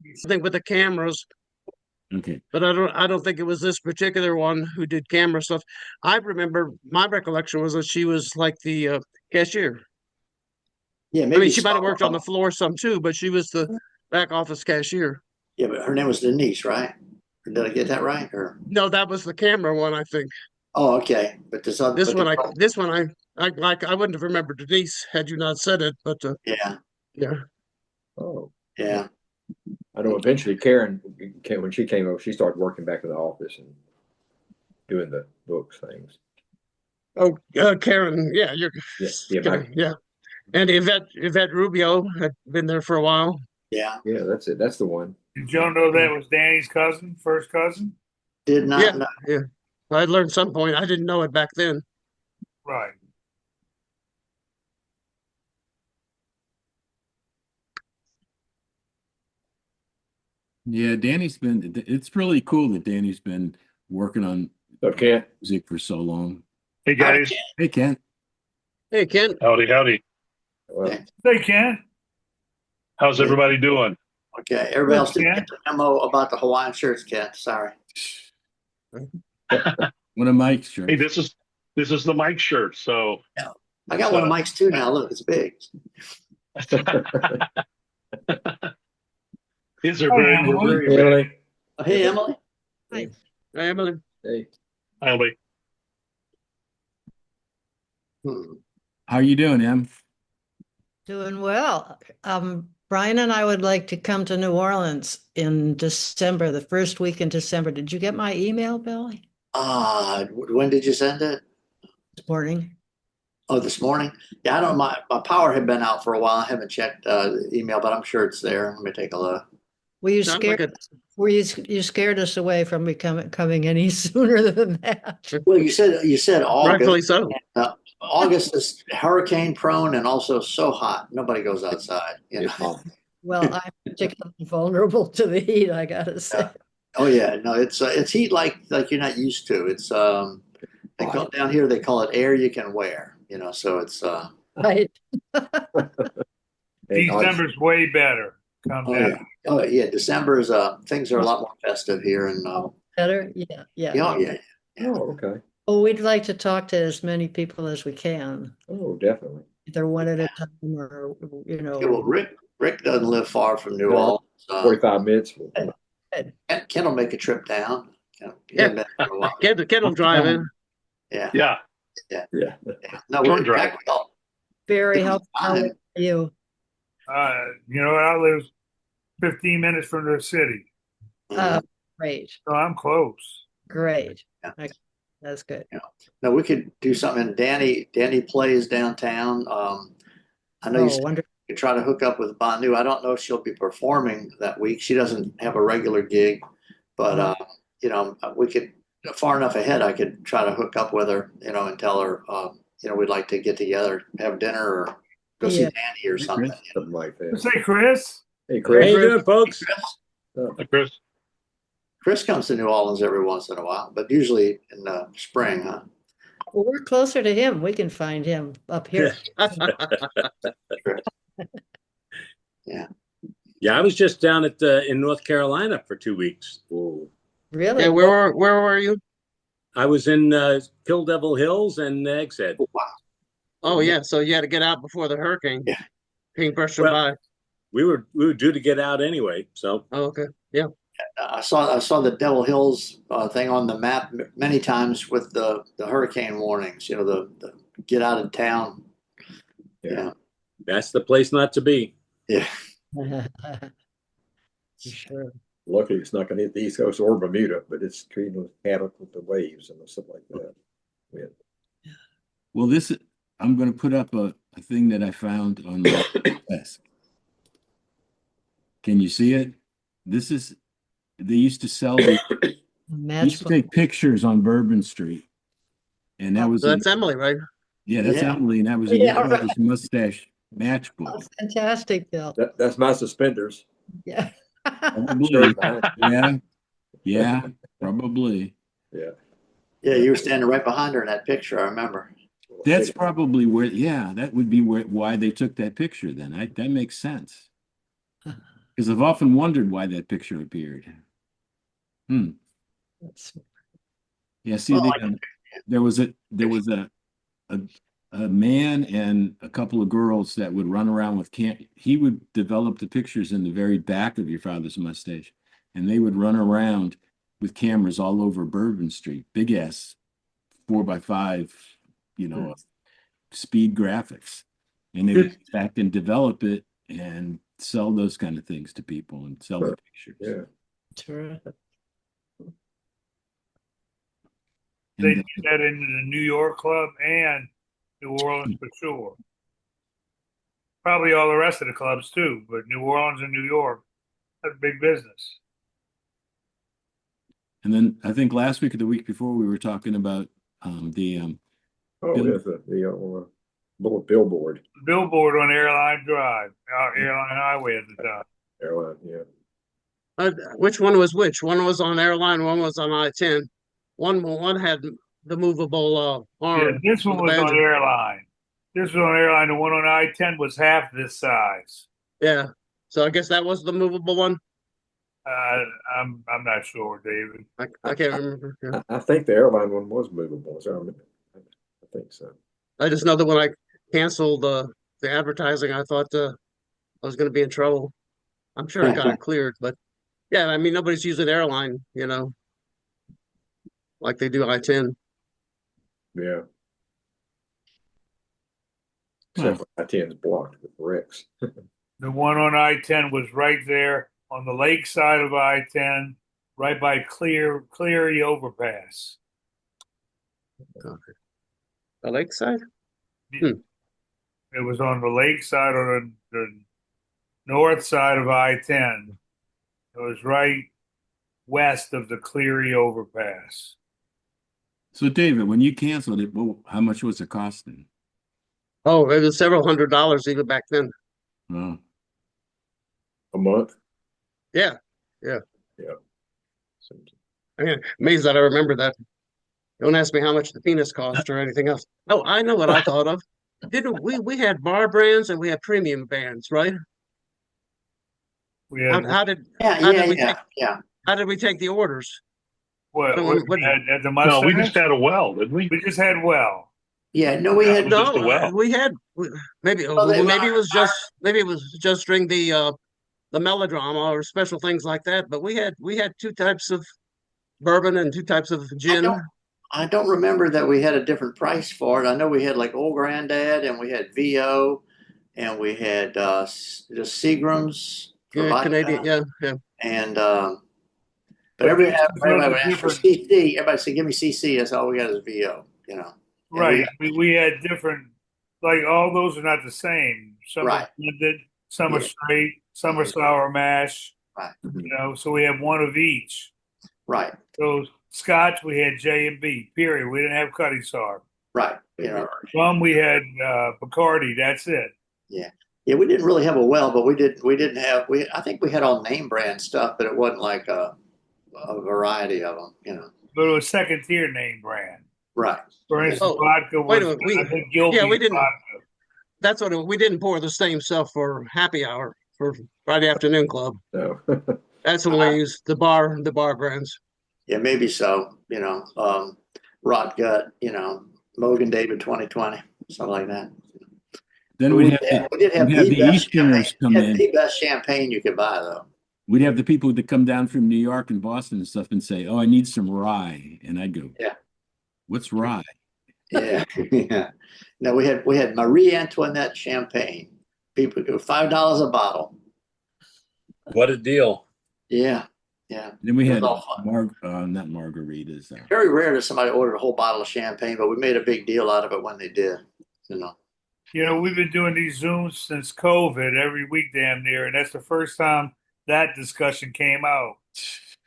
I think with the cameras, Okay. but I don't think it was this particular one who did camera stuff. I remember my recollection was that she was like the cashier. Yeah, I mean, maybe she might have worked on the so. floor some too, but she was the back office cashier. Yeah, but her name was Denise, right? Or did I get that right? Or No, that was the camera one, I think. oh, okay. But this other, This but the one, I like. I wouldn't have remembered Denise had you not said it, but yeah, yeah. Oh, yeah. I know eventually Karen, when she came over, she started working back in the office and doing the books things. Oh, Karen, yeah, you're Yeah, yeah, Karen, yeah. And Yvette Rubio had been there for a while. Yeah. yeah, that's it. That's the one. Did y'all know that was Danny's cousin, first cousin? Did not Yeah, know. yeah. I learned some point. I didn't know it back then. Right. Yeah, it's really cool that Danny's been working on So Kent, music for so long. Hey guys, Hey, Ken. Hey, Ken. Howdy, howdy. well, Okay. they can. How's everybody doing? Okay. Everybody else didn't Yeah. get the memo about the Hawaiian shirts, Kent. Sorry. One of Mike's Hey, shirts. this is the Mike shirt. So I got one of Mike's too now. Look, it's big. these are Oh, very, yeah, we're well, very, Emily, Oh, hey, Emily. Hey, Emily. hey, I'll be. Hmm. How you doing, Em? Doing well. Brian and I would like to come to New Orleans in December, the first week in December. Did you get my email, Billy? When did you send it? This morning. Oh, this morning. Yeah, I don't. My power had been out for a while. I haven't checked the email, but I'm sure it's there. Let me take a look. Were you Sounds scared? like You scared us away from coming any sooner than that? Well, you said rightfully August. so. August is hurricane prone and also so hot. Nobody goes outside. You know. yeah. Well, I'm particularly vulnerable to the heat, I gotta say. Oh yeah, no, it's heat like you're not used to. It's they call down here they call it air you can wear. You know, so it's Right. And December's way better. Come oh down. yeah, oh yeah. December is things are a lot more festive here and Better? Yeah, yeah. yeah, oh, yeah. oh, okay. Well, we'd like to talk to as many people as we can, Oh, definitely. either one at a time or, Yeah, well, Rick doesn't live far from New Yeah. Orleans. 45 minutes. Ken will make a trip down. He Yeah. hasn't been there for a while. Ken will drive in. Yeah, Yeah. Yeah. yeah. No, Short we're drive. back. Well, very it was helpful. How fine. are you? You know, I live 15 minutes from the city, Great, so I'm close. great. Yeah. Okay, that's good. No, we could do something. Danny plays downtown. I know you Oh, said wonderful. you could try to hook up with Banu. I don't know if she'll be performing that week. She doesn't have a regular gig, but you know, we could far enough ahead. I could try to hook up with her, you know, and tell her, you know, we'd like to get together, have dinner, or go see Yeah. Danny or something. Something like that. Say, Chris. Hey, How Chris. you doing, folks? Hi, Chris. Chris comes to New Orleans every once in a while, but usually in the spring, huh? Well, we're closer to him. We can find him up here. Yeah. Yeah, I was just down at in North Carolina for 2 weeks. Whoa. Really? Yeah, where were you? I was in Kill Devil Hills and Eggs Head. Oh, wow. Oh yeah, so you had to get out before the hurricane. Yeah. Being brushing Well, by. we were due to get out anyway, so Oh, okay. Yeah. I saw the Devil Hills thing on the map many times with the hurricane warnings. You know, the get out of town. Yeah. that's the place not to be. Yeah. Sure. Luckily, it's not going to hit the East Coast or Bermuda, but it's treating havoc with the waves and stuff like that. Yeah. Well, I'm going to put up a thing that I found on my desk. Can you see it? They used to sell, they used to Magical. take pictures on Bourbon Street. And that was, So that's Emily, right? yeah, that's Yeah. Emily. And that was a Yeah, yellow right. mustache matchbook. Oh, fantastic, Bill. That's my suspenders. Yeah. Probably. Yeah. Yeah, probably. Yeah. Yeah, you were standing right behind her in that picture. I remember. That's probably that would be why they took that picture then. That makes sense. Because I've often wondered why that picture appeared. That's- Yeah, see, Well, there was a man and a couple of girls that would run around with he would develop the pictures in the very back of your father's mustache, and they would run around with cameras all over Bourbon Street, big ass 4x5, speed graphics, and they would go back and develop it and sell those kind of things to people and sell the pictures. Yeah. Terrific. They And, did that in the New York club and New Orleans for sure. Probably all the rest of the clubs too, but New Orleans and New York, that's big business. and then I think last week or the week before we were talking about the Oh, Bill- there's the little billboard. Billboard on Airline Drive, Airline Highway at the time. Airline, yeah. Which one was which? One was on Airline, one was on I-10. One had the movable Yeah, arm. this one with was the on banjo. Airline. This was on Airline. The one on I-10 was half this size. Yeah. So I guess that was the movable one. I'm not sure, David. I can't remember. Yeah. I think the airline one was movable. As I remember. I think so. I just know that when I canceled the advertising, I thought I was going to be in trouble. I'm sure it got cleared, but yeah, I mean nobody's using Airline, like they do I-10. Yeah. Except for I-10's blocked with bricks. The one on I-10 was right there on the lake side of I-10, right by Cleary Overpass. The lakeside? It was on the lake side or the north side of I-10. It was right west of the Cleary Overpass. So David, when you canceled it, well, how much was it costing? Oh, it was several $100s even back then. Oh, A month. Yeah. So, I mean, amazed that I remember that. Don't ask me how much the penis cost or anything else. Oh, I know what I thought of. Didn't we had bar brands and we had premium bands, right? We had How did Yeah. how did we take the orders? what what- at the No, mustache? we just had a well, didn't we? We just had well. Yeah, no, we had It was just a No, well. we had maybe maybe it was just during the melodrama or special things like that. But we had two types of bourbon and two types of gin. I don't remember that we had a different price for it. I know we had like Old Granddad and we had VO and we had just Seagram's for Yeah, vodka. Canadian. Yeah. And But everybody this is would a ask for different- CC. Everybody said, "Give me CC." That's all we got is VO. And Right. We had different, like all those are not the same. Some Right. are blended, some are Yeah. straight, some are sour mash. Right. So we have one of each. Right, So Scotch, we had J&B, period. We didn't have Cutty Sark. right. Rum, we had Bacardi. That's it. Yeah, we didn't really have a well, but we didn't have. I think we had all name brand stuff, but it wasn't like a variety of them. But it was second tier name brand. Right. For instance, Oh, vodka wait was, a minute, I think, Gilby we didn't- vodka. That's what we didn't pour the same stuff for happy hour for Friday afternoon club. no. That's when we used the bar brands. Yeah, maybe so. Rot Gut. Mogan David 2020, something like that. then We we did have have, we did have we had the the best Easterners champagne. come We had in. the best champagne you could buy, though. We'd have the people that come down from New York and Boston and stuff and say, "Oh, I need some rye," and I'd go, Yeah. "What's rye?" Yeah, yeah. No, we had Marie Antoinette champagne. People go $5 a bottle. What a deal. Yeah, yeah. Then we It had was all fun. not margaritas. Very rare that somebody ordered a whole bottle of champagne, but we made a big deal out of it when they did. We've been doing these Zooms since COVID every week, damn near, and that's the first time that discussion came out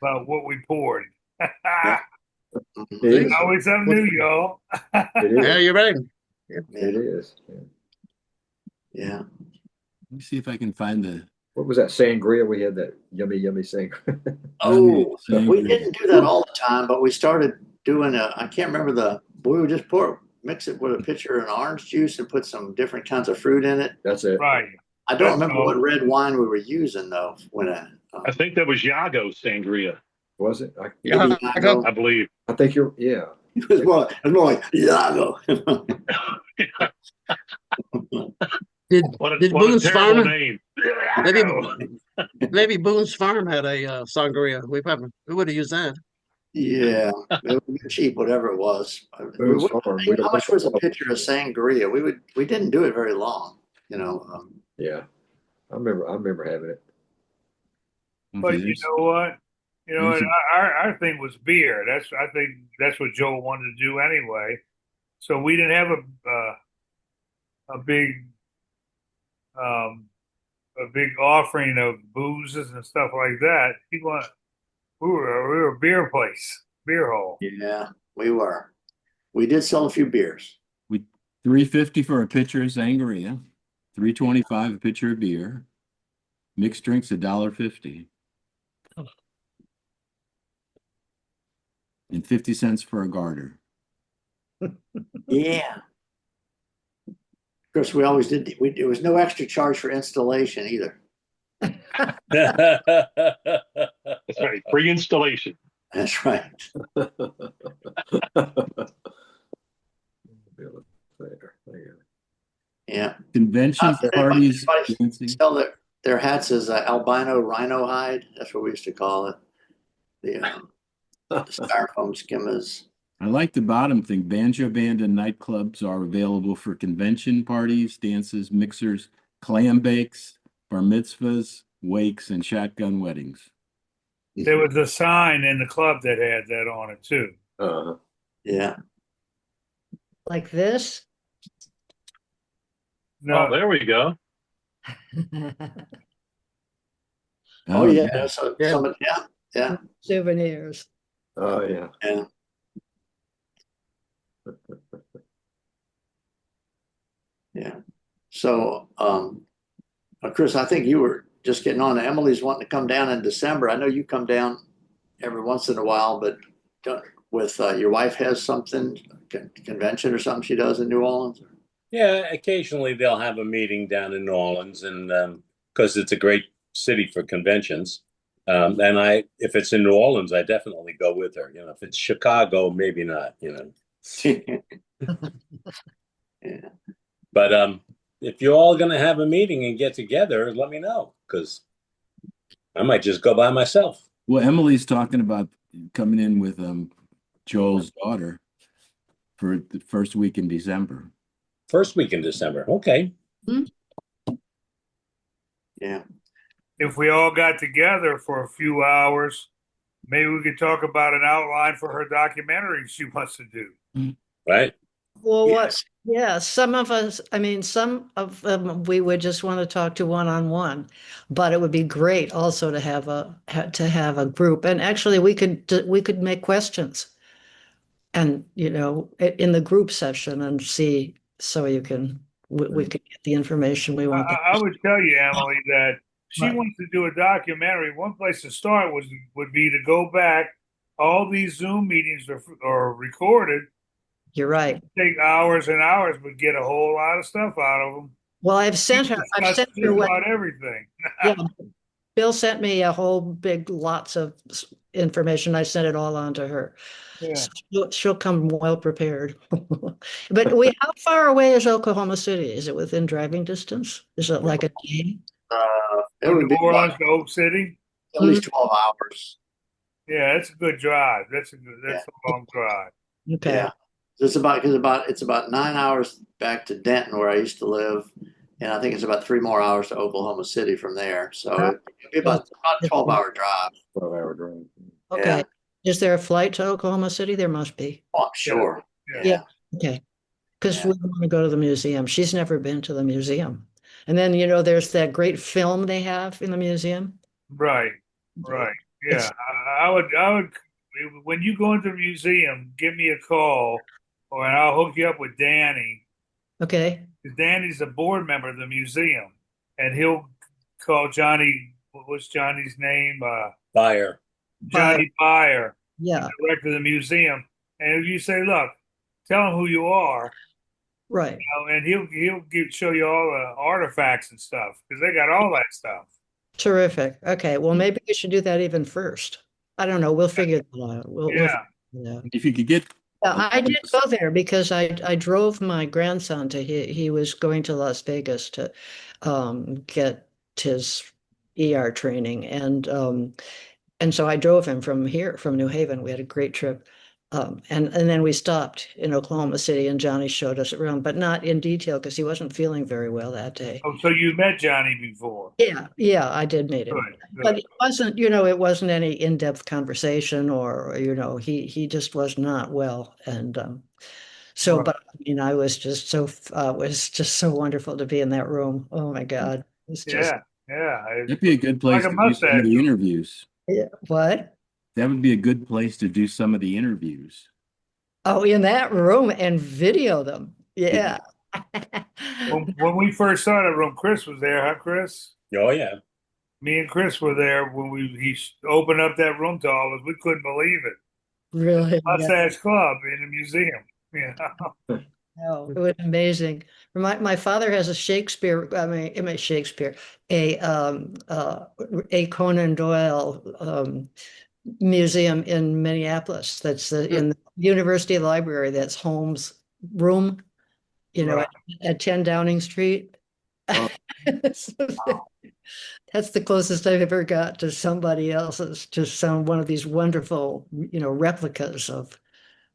about what we poured. Mhm. It is. Always something new, y'all. It Yeah, is. you're right. It is. Yeah. Yeah. Let me see if I can find the. What was that sangria? We had that yummy sangria. Oh, Same we here. didn't do that all the time, but we started doing I can't remember we would just mix it with a pitcher of orange juice and put some different kinds of fruit in it. That's it. Right. I don't remember what red wine we were using though when I think that was Yago Sangria, Was it? Yeah, I got- I believe. I think you're, yeah. it was more like Iago. Did What a Boone's terrible Farm? name. Maybe Yago. maybe Boone's Farm had a sangria. We would have used that. Yeah, it would be cheap, whatever it was. Boone's Farm, we don't How much make was a it. pitcher of sangria? We didn't do it very long, you know. Yeah, I remember having it. But you know what? You know, and our thing was beer. I think that's what Joe wanted to do anyway. So we didn't have a big offering of boozes and stuff like that. We were a beer place, beer hall. Yeah, we were. We did sell a few beers. We $3.50 for a pitcher of sangria, $3.25 a pitcher of beer, mixed drinks $1.50, and 50 cents for a garter. Yeah. Of course, we always did. There was no extra charge for installation either. That's right. Free installation. That's right. Yeah. Conventions, parties, dancing. Sell their hats as albino rhino hide. That's what we used to call it. The styrofoam skimmers. I like the bottom thing. Banjo band and nightclubs are available for convention parties, dances, mixers, clam bakes, bar mitzvahs, wakes, and shotgun weddings. There was a sign in the club that had that on it too. Yeah. Like this? No, Oh, there we go. Oh yeah. So Yeah. yeah. Souvenirs. Oh yeah. Yeah. Yeah. So, Chris, I think you were just getting on. Emily's wanting to come down in December. I know you come down every once in a while, but with your wife has something, convention or something she does in New Orleans? Yeah, occasionally they'll have a meeting down in New Orleans, and because it's a great city for conventions. And if it's in New Orleans, I definitely go with her. You know, if it's Chicago, maybe not. You know. Yeah. But if you're all going to have a meeting and get together, let me know, because I might just go by myself. Well, Emily's talking about coming in with Joel's daughter for the first week in December. First week in December. Okay. Yeah. if we all got together for a few hours, maybe we could talk about an outline for her documentary she wants to do. Right. Well, Yes. yeah, some of us, I mean, some of them we would just want to talk to one-on-one, but it would be great also to have a group. And actually we could make questions and, in the group session and see, so we could get the information we want. I would tell you, Emily, that she Right. wants to do a documentary. One place to start would be to go back. All these Zoom meetings are recorded. You're right. Take hours and hours, but get a whole lot of stuff out of them. Well, I've sent her what, about everything. yeah, Bill sent me a whole big lots of information. I sent it all on to her. Yeah. So she'll come well prepared. But how far away is Oklahoma City? Is it within driving distance? Is it like a day? It would be New Orleans about to Oak City. at least 12 hours. Yeah, that's a good drive. That's a long drive. Okay. Yeah. It's about 9 hours back to Denton where I used to live. And I think it's about 3 more hours to Oklahoma City from there. So it'd be about a 12-hour drive. 12-hour drive. Okay. Yeah. Is there a flight to Oklahoma City? There must be. Oh, I'm sure. Yeah. Okay. Because Yeah. we want to go to the museum. She's never been to the museum. And then, there's that great film they have in the museum. Right. Yeah. I would when you go into the museum, give me a call and I'll hook you up with Danny. Okay. Danny's a board member of the museum, and he'll call Johnny. What's Johnny's name? Buyer. Johnny Byer, Yeah. director of the museum. And if you say, "Look, tell him who you are," Right. And show you all the artifacts and stuff because they got all that stuff. Terrific. Okay. Well, maybe we should do that even first. I don't know. We'll figure that out. We'll Yeah. figure it out. If you could get, I did go there because I drove my grandson to he was going to Las Vegas to get his ER training and so I drove him from here from New Haven. We had a great trip. And then we stopped in Oklahoma City and Johnny showed us around, but not in detail because he wasn't feeling very well that day. Oh, so you met Johnny before? Yeah, I did meet him. Good, But good. it wasn't any in-depth conversation or, he just was not well. And Right. but I mean, I was just was just so wonderful to be in that room. Oh my God. It's just, Yeah. that'd be a good place Like a to do some of mustache. the interviews. yeah. What? That would be a good place to do some of the interviews. Oh, in that room and video them. Yeah. When we first saw that room, Chris was there, huh, Chris? Oh, yeah. Me and Chris were there when he opened up that room to all of us. We couldn't believe it. Really. Yeah. Mustache Club in the museum. Yeah. No, it was amazing. My father has a Shakespeare, I mean Shakespeare, a Conan Doyle museum in Minneapolis. That's in the University Library. That's Holmes' room, Right. at 10 Downing Street. Oh. That's the closest I've ever got to somebody else's, to one of these wonderful, replicas of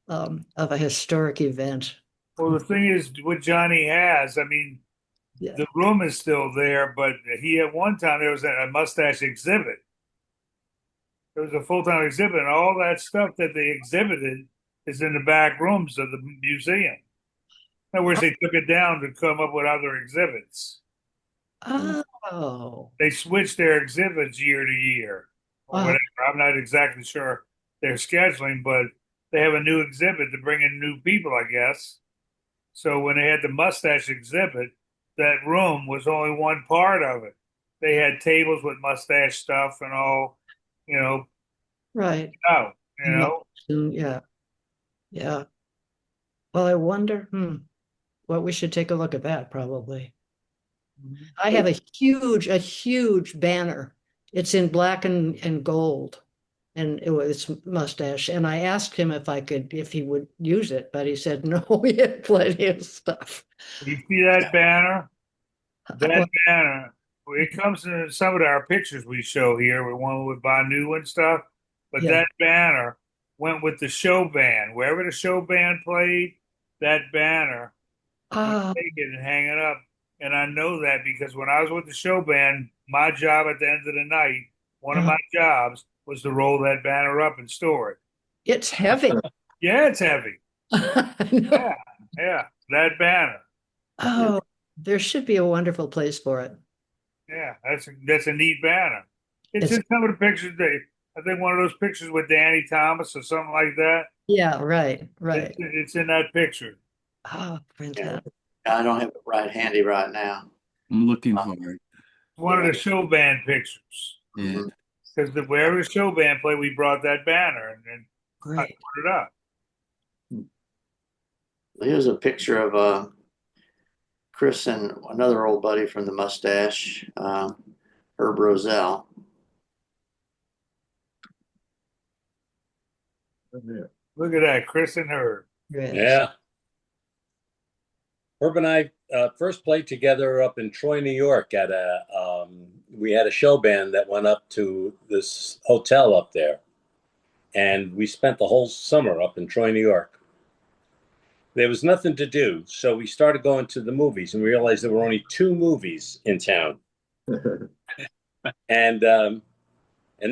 a historic event. Well, the thing is, what Johnny has, I mean, Yeah. the room is still there, but he at one time there was a mustache exhibit. There was a full-time exhibit, and all that stuff that they exhibited is in the back rooms of the museum. In other words, they took it down to come up with other exhibits. Oh, They switched their exhibits year to year, or Wow. whatever. I'm not exactly sure their scheduling, but they have a new exhibit to bring in new people, I guess. So when they had the mustache exhibit, that room was only one part of it. They had tables with mustache stuff and all, right. out, you know. Yeah. Yeah. Well, I wonder, what we should take a look at that probably. I have a huge banner. It's in black and gold. And it was mustache. And I asked him if he would use it, but he said no, we had plenty of stuff. You see that banner? That banner, well, it comes in some of our pictures we show here, with one with Banu and stuff. But Yeah. that banner went with the show band. Wherever the show band played, that banner Ah, take it and hang it up. And I know that because when I was with the show band, my job at the end of the night, one of my jobs was to roll that banner up and store it. it's heavy. Yeah, it's heavy. I know. Yeah, that banner. Oh, there should be a wonderful place for it. Yeah, that's a neat banner. It's It's- in some of the pictures. I think one of those pictures with Danny Thomas or something like that. Yeah, right. It's in that picture. Oh, fantastic. I don't have it right handy right now. I'm looking for it. It's one of the show band pictures. Yeah. Because wherever the show band played, we brought that banner and then I Great. put it up. Here's a picture of Chris and another old buddy from the mustache, Herb Roselle. Look at that, Chris and her. Yes. Yeah. Herb and I first played together up in Troy, New York at we had a show band that went up to this hotel up there. And we spent the whole summer up in Troy, New York. There was nothing to do. So we started going to the movies and we realized there were only 2 movies in town. And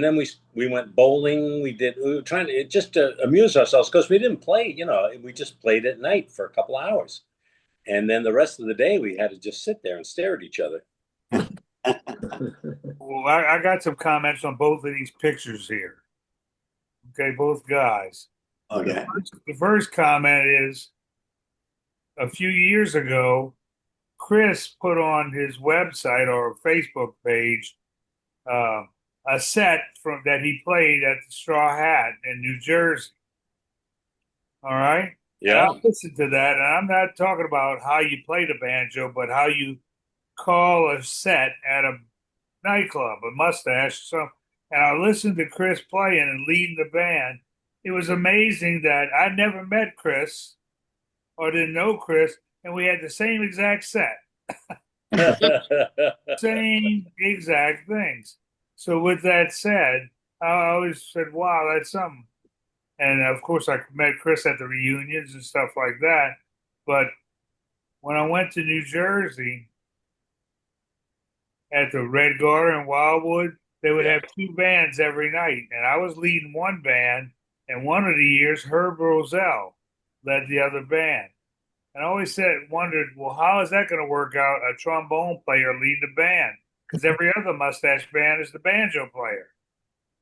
then we went bowling. We were trying to just to amuse ourselves because we didn't play, we just played at night for a couple of hours. And then the rest of the day we had to just sit there and stare at each other. Well, I got some comments on both of these pictures here. Okay, both guys. Okay. The first comment is a few years ago, Chris put on his website or Facebook page a set that he played at the Straw Hat in New Jersey. All right. And Yeah. I listened to that, and I'm not talking about how you play the banjo, but how you call a set at a nightclub, a mustache. So, and I listened to Chris playing and leading the band. It was amazing that I never met Chris or didn't know Chris, and we had the same exact set, same exact things. So, with that said, I always said, "Wow, that's something." And of course, I met Chris at the reunions and stuff like that. But when I went to New Jersey at the Red Garter in Wildwood, they would have two bands every night. And I was leading one band. And one of the years, Herb Roselle led the other band. And I always wondered, well, how is that going to work out? A trombone player lead the band? Because every other mustache band is the banjo player.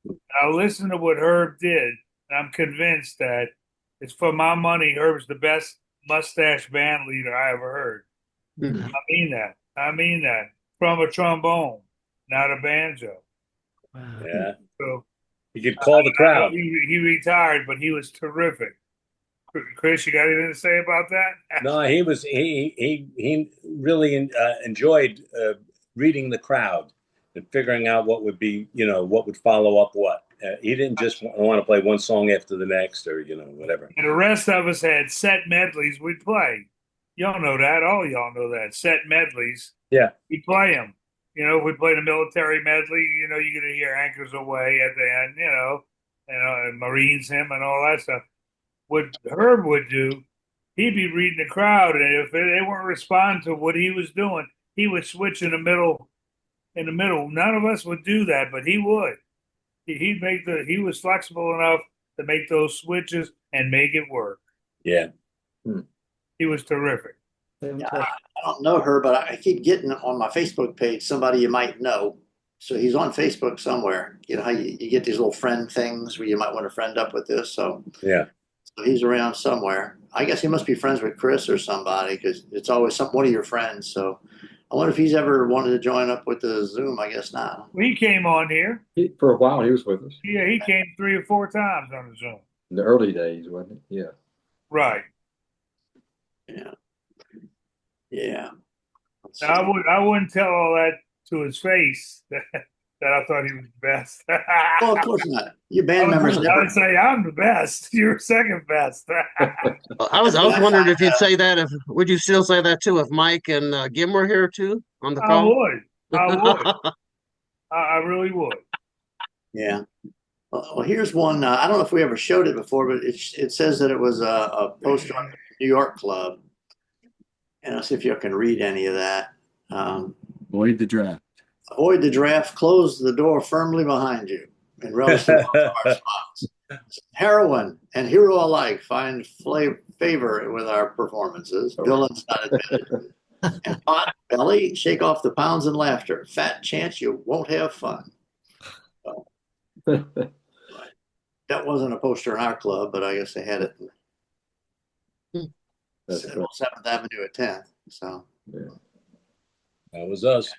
And I listened to what Herb did. I'm convinced that it's for my money. Herb's the best mustache band leader I ever heard. Mhm. I mean that. I mean that. From a trombone, not a banjo. Wow. Yeah. So You could call the crowd. he retired, but he was terrific. Chris, you got anything to say about that? No, he really enjoyed reading the crowd and figuring out what would be, what would follow up what. He didn't just want to play one song after the next or, whatever. And the rest of us had set medleys we'd play. Y'all know that. All y'all know that. Set medleys. Yeah. We play them. We played a military medley. You're going to hear Anchors Away at the end, and Marines Hymn and all that stuff. What Herb would do, he'd be reading the crowd, and if they weren't responding to what he was doing, he would switch in the middle. None of us would do that, but he would. He was flexible enough to make those switches and make it work. Yeah. He was terrific. Yeah, I don't know her, but I keep getting on my Facebook page somebody you might know. So he's on Facebook somewhere. You know how you get these little friend things where you might want to friend up with this. So Yeah. so he's around somewhere. I guess he must be friends with Chris or somebody because it's always one of your friends. So I wonder if he's ever wanted to join up with the Zoom. I guess not. Well, he came on here. For a while, he was with us Yeah, he came 3 or 4 times on the Zoom. in the early days, wasn't it? Yeah. Right. Yeah. Yeah. Let's see. Now, I wouldn't tell all that to his face that I thought he was the best. Well, of course not. Your band members I never. would say I'm the best. You're second best. I was wondering if you'd say that. Would you still say that too if Mike and Gim were here too on the I call? would. I would. I really would. Yeah. Well, here's one. I don't know if we ever showed it before, but it says that it was a poster on the New York Club. And I'll see if you can read any of that. Avoid the draft. Avoid the draft. Close the door firmly behind you. In relish to our spots. Heroine and hero alike find favor with our performances. Villains not admitted. And pot belly, shake off the pounds and laughter. Fat chance you won't have fun. So, that wasn't a poster in our club, but I guess they had it That's on cool. 7th Avenue at 10th. So That was us.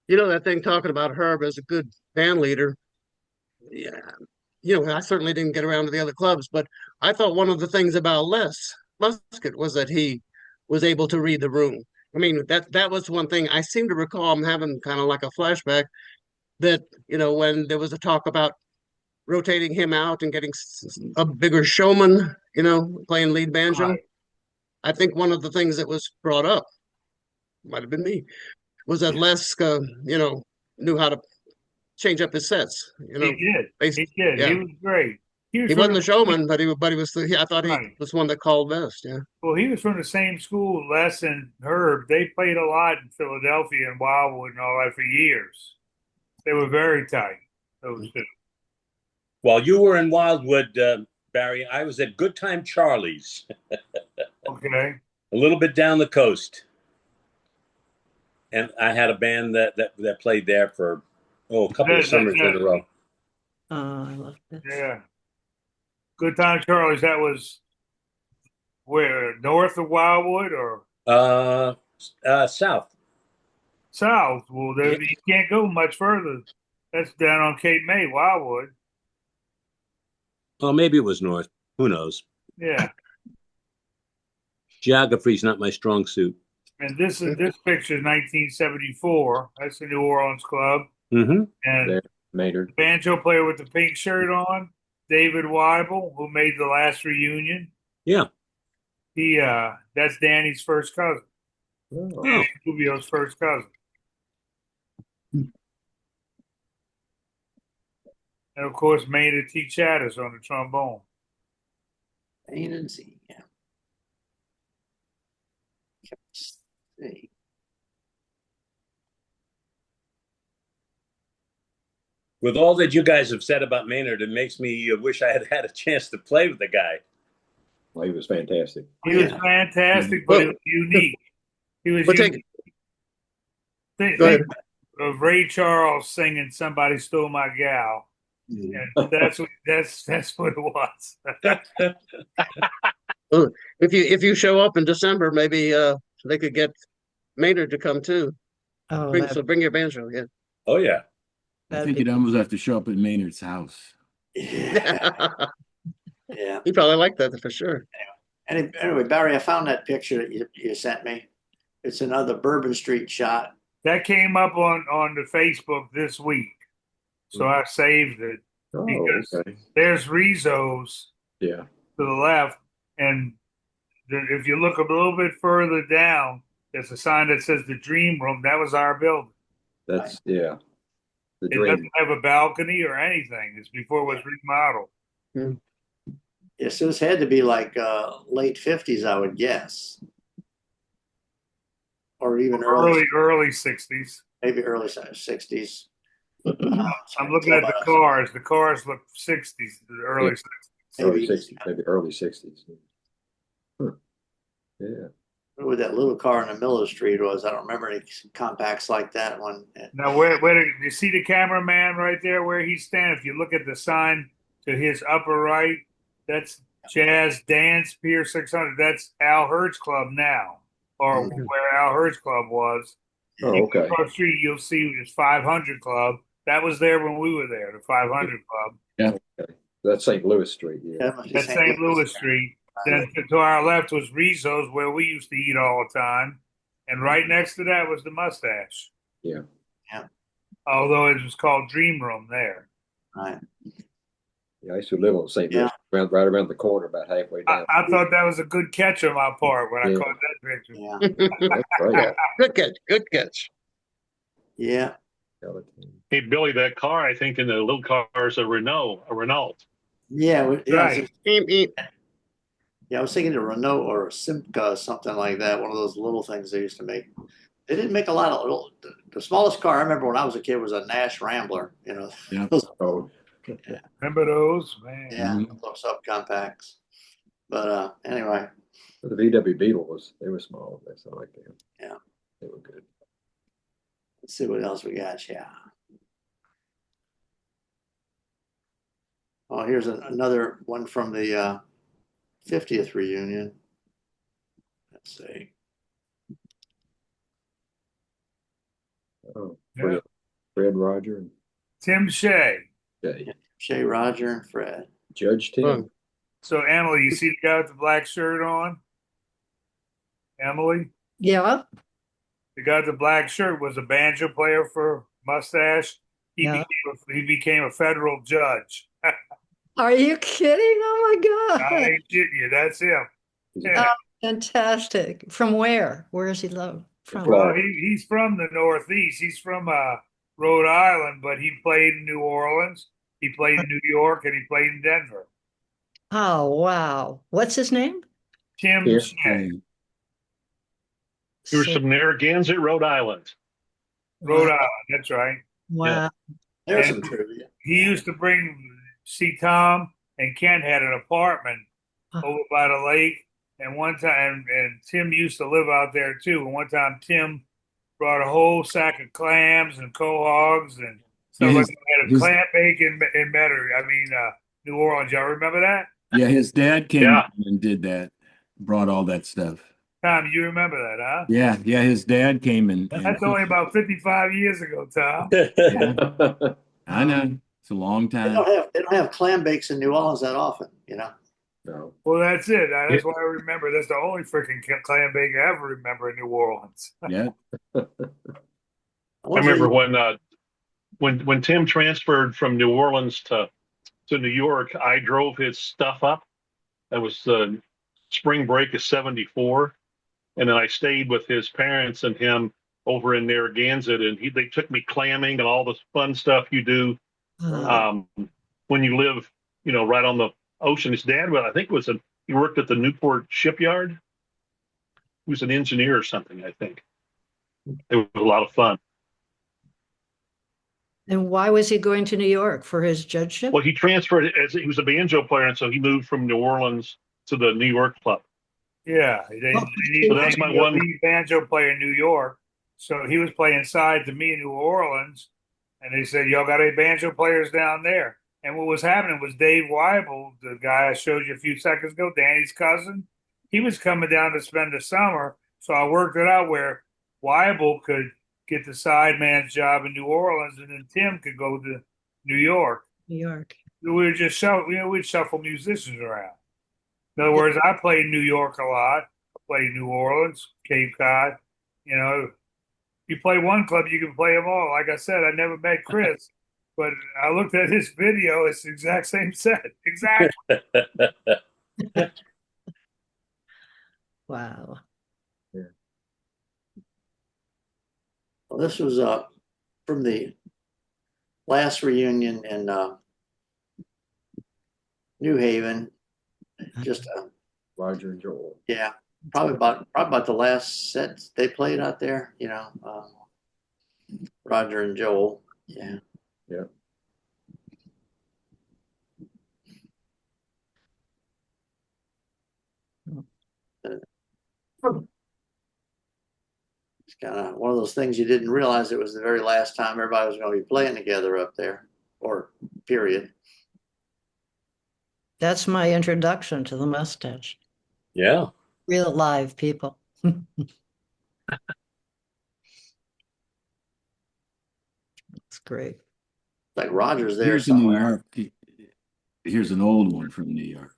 That thing talking about Herb as a good band leader. Yeah. I certainly didn't get around to the other clubs, but I thought one of the things about Les Muscat was that he was able to read the room. I mean, that was one thing I seem to recall. I'm having kind of like a flashback that, when there was a talk about rotating him out and getting a bigger showman, playing lead banjo. Right. I think one of the things that was brought up, might have been me, was that Les, knew how to change up his sets. He did. basically, He did. yeah. He was great. He wasn't a showman, but he was. I thought he Right. was one that called best. Yeah. Well, he was from the same school, Les and Herb. They played a lot in Philadelphia and Wildwood and all that for years. They were very tight, those two. While you were in Wildwood, Barry, I was at Good Time Charlie's, Okay. a little bit down the coast. And I had a band that played there for a couple of summers in a row. Oh, I love this. Yeah. Good Time Charlie's, that was where, north of Wildwood or South. south? Well, you can't go much further. That's down on Cape May, Wildwood. Well, maybe it was north. Who knows? Yeah. Geography's not my strong suit. And this picture is 1974. That's the New Orleans club. Mm-hmm. And There, Maynard. banjo player with the pink shirt on, David Weibel, who made the last reunion. Yeah. He that's Danny's first cousin. Oh, Danny Rubio's first cousin. And of course, Maynard T. Chatters on the trombone. A and Z. Yeah. Let's see. With all that you guys have said about Maynard, it makes me wish I had had a chance to play with the guy. well, he was fantastic. He was Yeah. fantastic, but he was unique. He was But unique. Go ahead. Think of Ray Charles singing "Somebody Stole My Gal," and that's what it was. If you show up in December, maybe they could get Maynard to come too. Oh, So bring your banjo. Yeah. Oh, yeah. I that'd think be- you'd almost have to show up at Maynard's house. Yeah. Yeah. He probably liked that for sure. Anyway, Barry, I found that picture that you sent me. It's another Bourbon Street shot. That came up on the Facebook this week, so I saved it. Oh, Because- okay. There's Rizzo's Yeah. to the left, and if you look a little bit further down, there's a sign that says the Dream Room. That was our building. That's, yeah. The It dream. doesn't have a balcony or anything. It's before it was remodeled. Yes, this had to be like late 50s, I would guess. Or even Early 60s. maybe early 60s. I'm looking at the cars. The cars look 60s, the early Yeah. 60s. Early Maybe 60s, maybe early 60s. Yeah. where that little car in the middle of the street was. I don't remember any compacts like that one. Now, where you see the cameraman right there where he's standing? If you look at the sign to his upper right, that's Jazz Dance Pier 600. That's Al Hurd's Club now, or where Al Hurd's Club was. Oh, You okay. go across the street, you'll see his 500 Club. That was there when we were there, the 500 Club. That's St. Louis Street. Yeah. That must be That's St. Louis Street. Then to our left was Rizzo's, where we used to eat all the time. And right next to that was the Mustache. Yeah. Yeah. Although it was called Dream Room there. Right. Yeah, I used to live on St. Yeah. Louis, right around the corner, about halfway down. I thought that was a good catch on my part when I Yeah. caught that picture. Yeah. That's right. Good catch. Good catch. Yeah. Hey, Billy, that car, I think in the little car is a Renault. Yeah. Right. Eep, eep. Yeah, I was thinking a Renault or a Simca, something like that. One of those little things they used to make. They didn't make a lot of little. The smallest car I remember when I was a kid was a Nash Rambler. You know, Yeah. those, Oh, Remember those? Man. yeah, those subcompacts. But anyway, the VW Beetle they were small. That's not like them. Yeah. They were good. let's see what else we got. Yeah. Oh, here's another one from the 50th reunion. Let's see. Oh, Yeah. Fred Roger and Tim Shea. Shay, Roger, and Fred. Judge Tim. Oh. So, Emily, you see the guy with the black shirt on? Emily? Yeah. The guy with the black shirt was a banjo player for Mustache. Yeah. He became a federal judge. Are you kidding? Oh my I God. ain't kidding you. That's him. Yeah. Fantastic. From where? Where is he loved? From? Florida. Well, he's from the Northeast. He's from Rhode Island, but he played in New Orleans. He played in New York, and he played in Denver. Oh, wow. What's his name? Tim Yeah. Shea, He was So- from Narragansett, Rhode Island. Rhode Island. That's right. Wow. There's And- some trivia. He used to see Tom and Ken had an apartment over by the lake. And one time, and Tim used to live out there too. And one time, Tim brought a whole sack of clams and quahogs and stuff Yeah, like that. Had a his- clam bake in New Orleans. Y'all remember that? Yeah, his dad came Yeah. in and did that, brought all that stuff. Tom, you remember that, huh? Yeah, his dad came in. That's only about 55 years ago, Tom. I know. It's a long They time. don't have clam bakes in New Orleans that often, you know. No. Well, that's it. That's why I remember. That's the only freaking clam bake I ever remember in New Orleans. Yeah. I remember when Tim transferred from New Orleans to New York, I drove his stuff up. That was the spring break of '74, and then I stayed with his parents and him over in Narragansett, and they took me clamming and all the fun stuff you do when you live, right on the ocean. His dad, well, I think he worked at the Newport shipyard. He was an engineer or something, I think. It was a lot of fun. And why was he going to New York for his judgeship? Well, he transferred as he was a banjo player, and so he moved from New Orleans to the New York club. Yeah, they need So that's my a one. lead banjo player in New York. So he was playing side to me in New Orleans, and they said, "Y'all got any banjo players down there?" And what was happening was Dave Weibel, the guy I showed you a few seconds ago, Danny's cousin, he was coming down to spend the summer. So I worked it out where Weibel could get the sideman's job in New Orleans, and then Tim could go to New York. New York. We were just we'd shuffle musicians around. In other words, I played New York a lot. I played New Orleans, Cape Cod. You play one club, you can play them all. Like I said, I never met Chris, but I looked at his video. It's the exact same set. Exactly. Wow. Well, this was from the last reunion in New Haven. Just Roger and Joel. yeah, probably about the last set they played out there. Roger and Joel. Yeah. Yeah. It's kind of one of those things you didn't realize it was the very last time everybody was going to be playing together up there, or period. That's my introduction to the mustache. Yeah. Real live people. That's great. Like Roger's there Here's in New somewhere. York. Here's an old one from New York.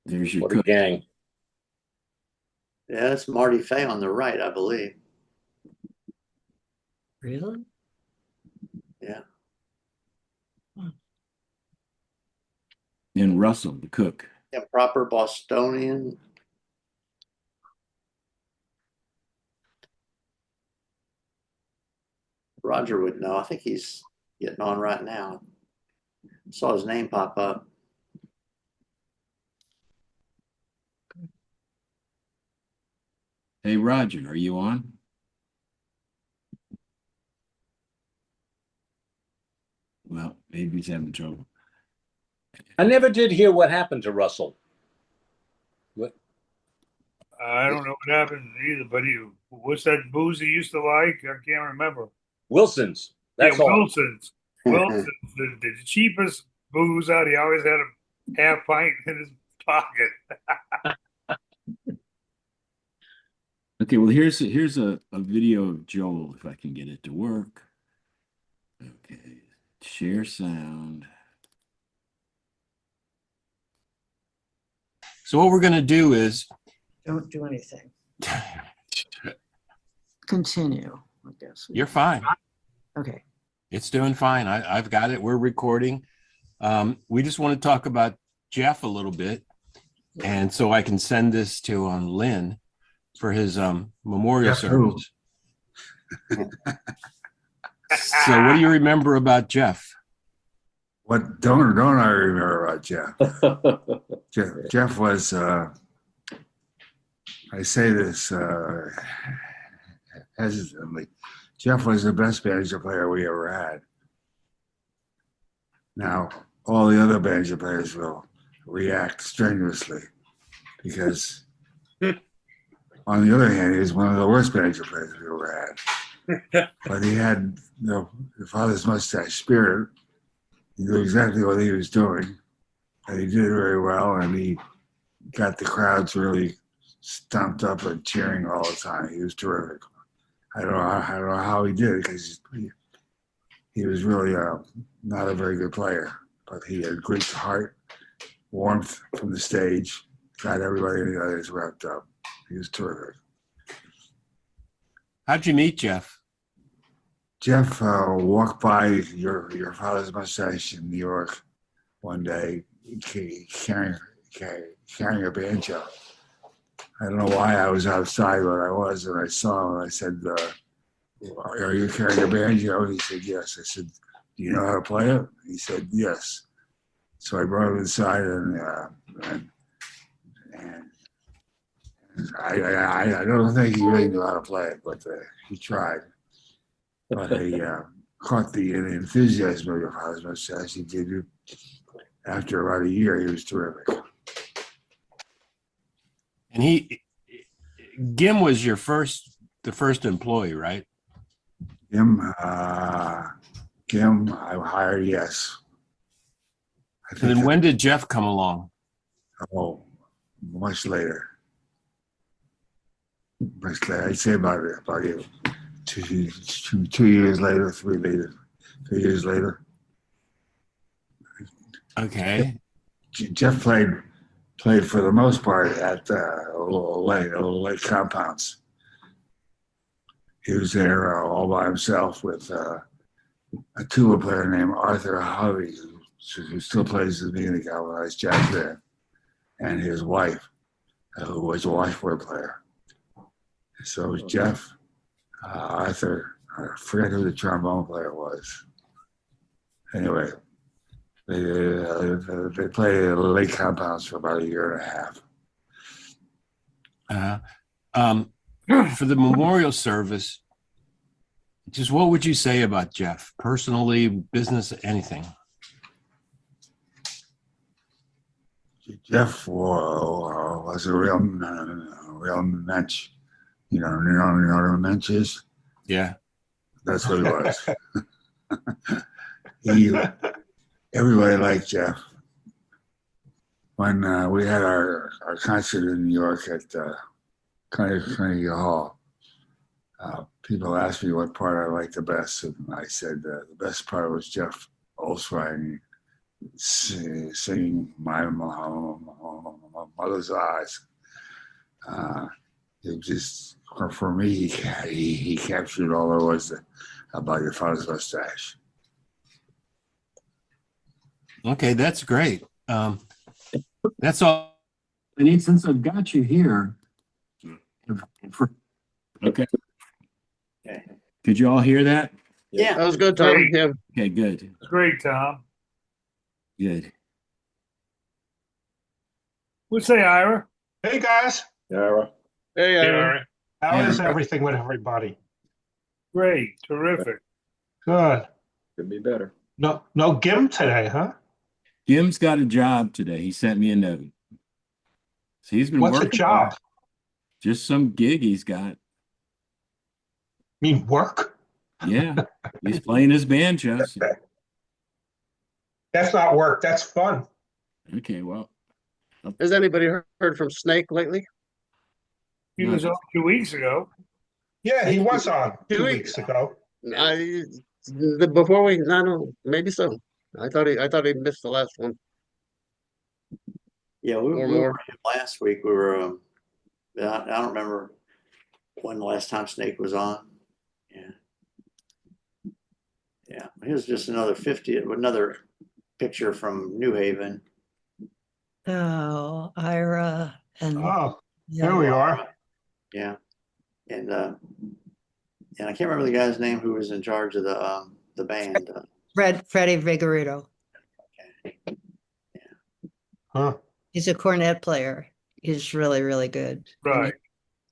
There's your What a cook. gang. Yeah, it's Marty Fay on the right, I believe. Really? Yeah. And Russell, the cook. Improper Bostonian. Roger would know. I think he's getting on right now. Saw his name pop up. Hey, Roger, are you on? Well, maybe he's having trouble. I never did hear what happened to Russell. I don't know what happened either, but what's that booze he used to like? I can't remember. Wilson's. That's all. Wilson's. Wilson's, the cheapest booze out. He always had a half pint in his pocket. Okay, well, here's a video of Joel, if I can get it to work. Okay, share sound. So what we're going to do is Don't do anything. Continue, I guess. you're fine. Okay. It's doing fine. I've got it. We're recording. We just want to talk about Jeff a little bit. And so I can send this to Lynn for his memorial service. So what do you remember about Jeff? What don't I remember about Jeff? Jeff was I say this hesitantly. Jeff was the best banjo player we ever had. Now, all the other banjo players will react strenuously because, on the other hand, he was one of the worst banjo players we ever had. But he had the father's mustache spirit. He knew exactly what he was doing, and he did it very well, and he got the crowds really stumped up and cheering all the time. He was terrific. I don't know how he did it because he was really not a very good player, but he had great heart, warmth from the stage, got everybody in the others wrapped up. He was terrific. How'd you meet Jeff? Jeff walked by your father's mustache in New York one day, carrying a banjo. I don't know why I was outside, but I was, and I saw him, and I said, are you carrying a banjo? He said, yes. I said, do you know how to play it? He said, yes. So I brought him inside, and I don't think he really knew how to play it, but he tried. But he caught the enthusiasm of your father's mustache. He did it. After about a year, he was terrific. And Gim was the first employee, right? Gim, I hired, yes. I And then when did Jeff come along? Oh, much later. Much later. I'd say about 2 years later, 3 years later. Okay. Jeff played for the most part at little lake compounds. He was there all by himself with a tuba player named Arthur Hovey, who still plays with me in the galvanized jazz band, and his wife, who was a washboard player. So it was Jeff, Arthur, I forget who the trombone player was. Anyway, they played at lake compounds for about a year and a half. For the memorial service, just what would you say about Jeff? Personally, business, anything? Jeff was a real mensch. You know what a mensch is? Yeah. That's what he was. Everybody liked Jeff. When we had our concert in New York at Carnegie Hall, people asked me what part I liked the best, and I said the best part was Jeff Olswine singing My Mother's Eyes. It just, for me, he captured all there was about your father's mustache. Okay, that's great. That's all I need since I've got you here. Okay. Okay. Did you all hear that? Yeah. That was good, Tom. Great. Yeah. Okay, good. Great, Tom. Good. We'll say Ira. Hey guys, Ira. Hey, Yeah, all Aaron. right. how Yeah. is everything with everybody? Great. Terrific. Good. Could be better. No Gim today, huh? Jim's got a job today. He sent me a note. So he's been What's a working. job? Just some gig he's got. Mean work? Yeah. He's playing his banjo. So- That's not work. That's fun. Okay, well, Has anybody heard from Snake lately? He was on 2 weeks ago. Yeah, he was on 2 2 weeks ago. Before I don't know, maybe so. I thought he missed the last one. Yeah, we were last week. We were. I don't remember when the last time Snake was on. Yeah. It was just another picture from New Haven. Oh, Ira and Oh, yeah. here we are. Yeah, and I can't remember the guy's name who was in charge of the band. Freddie Vigorito. Huh. He's a cornet player. He's really, really good. Right.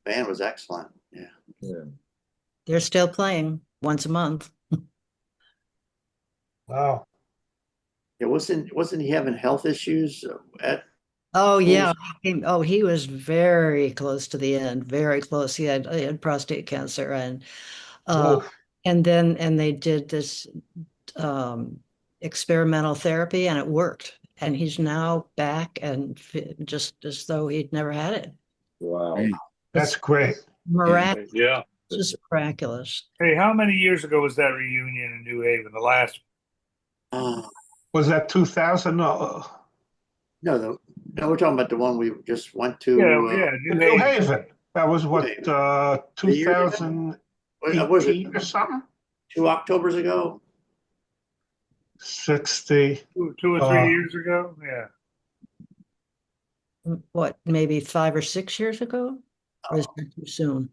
The band was excellent. Yeah. Yeah. They're still playing once a month. Wow. Yeah, wasn't he having health issues Oh yeah. He was very close to the end. Very close. He had prostate cancer, and Whoa. and they did this experimental therapy, and it worked. And he's now back and just as though he'd never had it. Wow. hey, That's great. Miraculous. Yeah. This is miraculous. Hey, how many years ago was that reunion in New Haven? The last? Uh, Was that 2000? no, no, we're talking about the one we just went to. Yeah, New New Haven. Haven. That was what, Haven. 3 years ago? 2018 Was it or something? 2 Octobers ago? 60. 2 or 3 years ago. Yeah. What, maybe 5 or 6 years ago? Or is it too soon?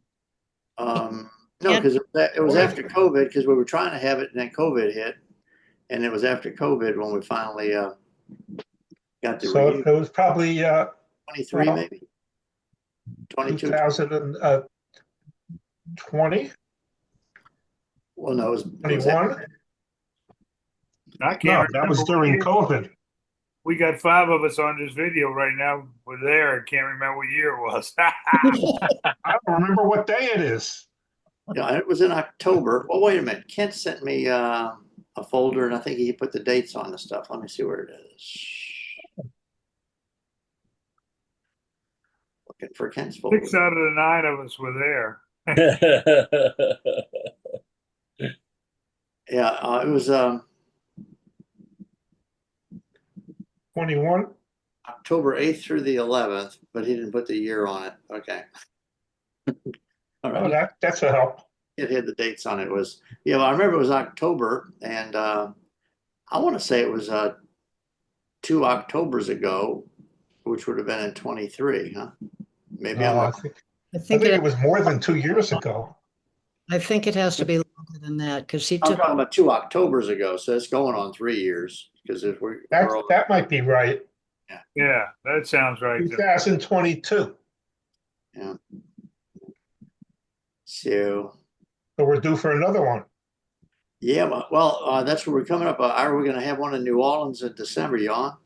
No, Yeah. because it was after COVID, because we were trying to have it, and then COVID hit, and it was after COVID when we finally got the So reunion. it was probably 23, well, maybe 22. 2020, Well, no, it was 21. I can't No, remember. that was what during year. COVID. We got 5 of us on this video right now. We're there. I can't remember what year it was. I don't remember what day it is. Yeah, it was in October. Well, wait a minute. Kent sent me a folder, and I think he put the dates on the stuff. Let me see where it is. Looking for Kent's folder. 6 out of the 9 of us were there. Yeah, it was 21. October 8th through the 11th, but he didn't put the year on it. Okay. All Oh, right. that's a help. It had the dates on it. It was, yeah, well, I remember it was October, and I want to say it was 2 Octobers ago, which would have been in 23, huh? Maybe I'm I wrong. think, I I think think it, it was more than 2 years ago. I think it has to be longer than that because he I'm took, talking about 2 Octobers ago, so it's going on 3 years because if we're all, That might be right. Yeah, that sounds right. 2022. yeah. So So we're due for another one. yeah, well, that's where we're coming up. Are we going to have one in New Orleans in December? You on?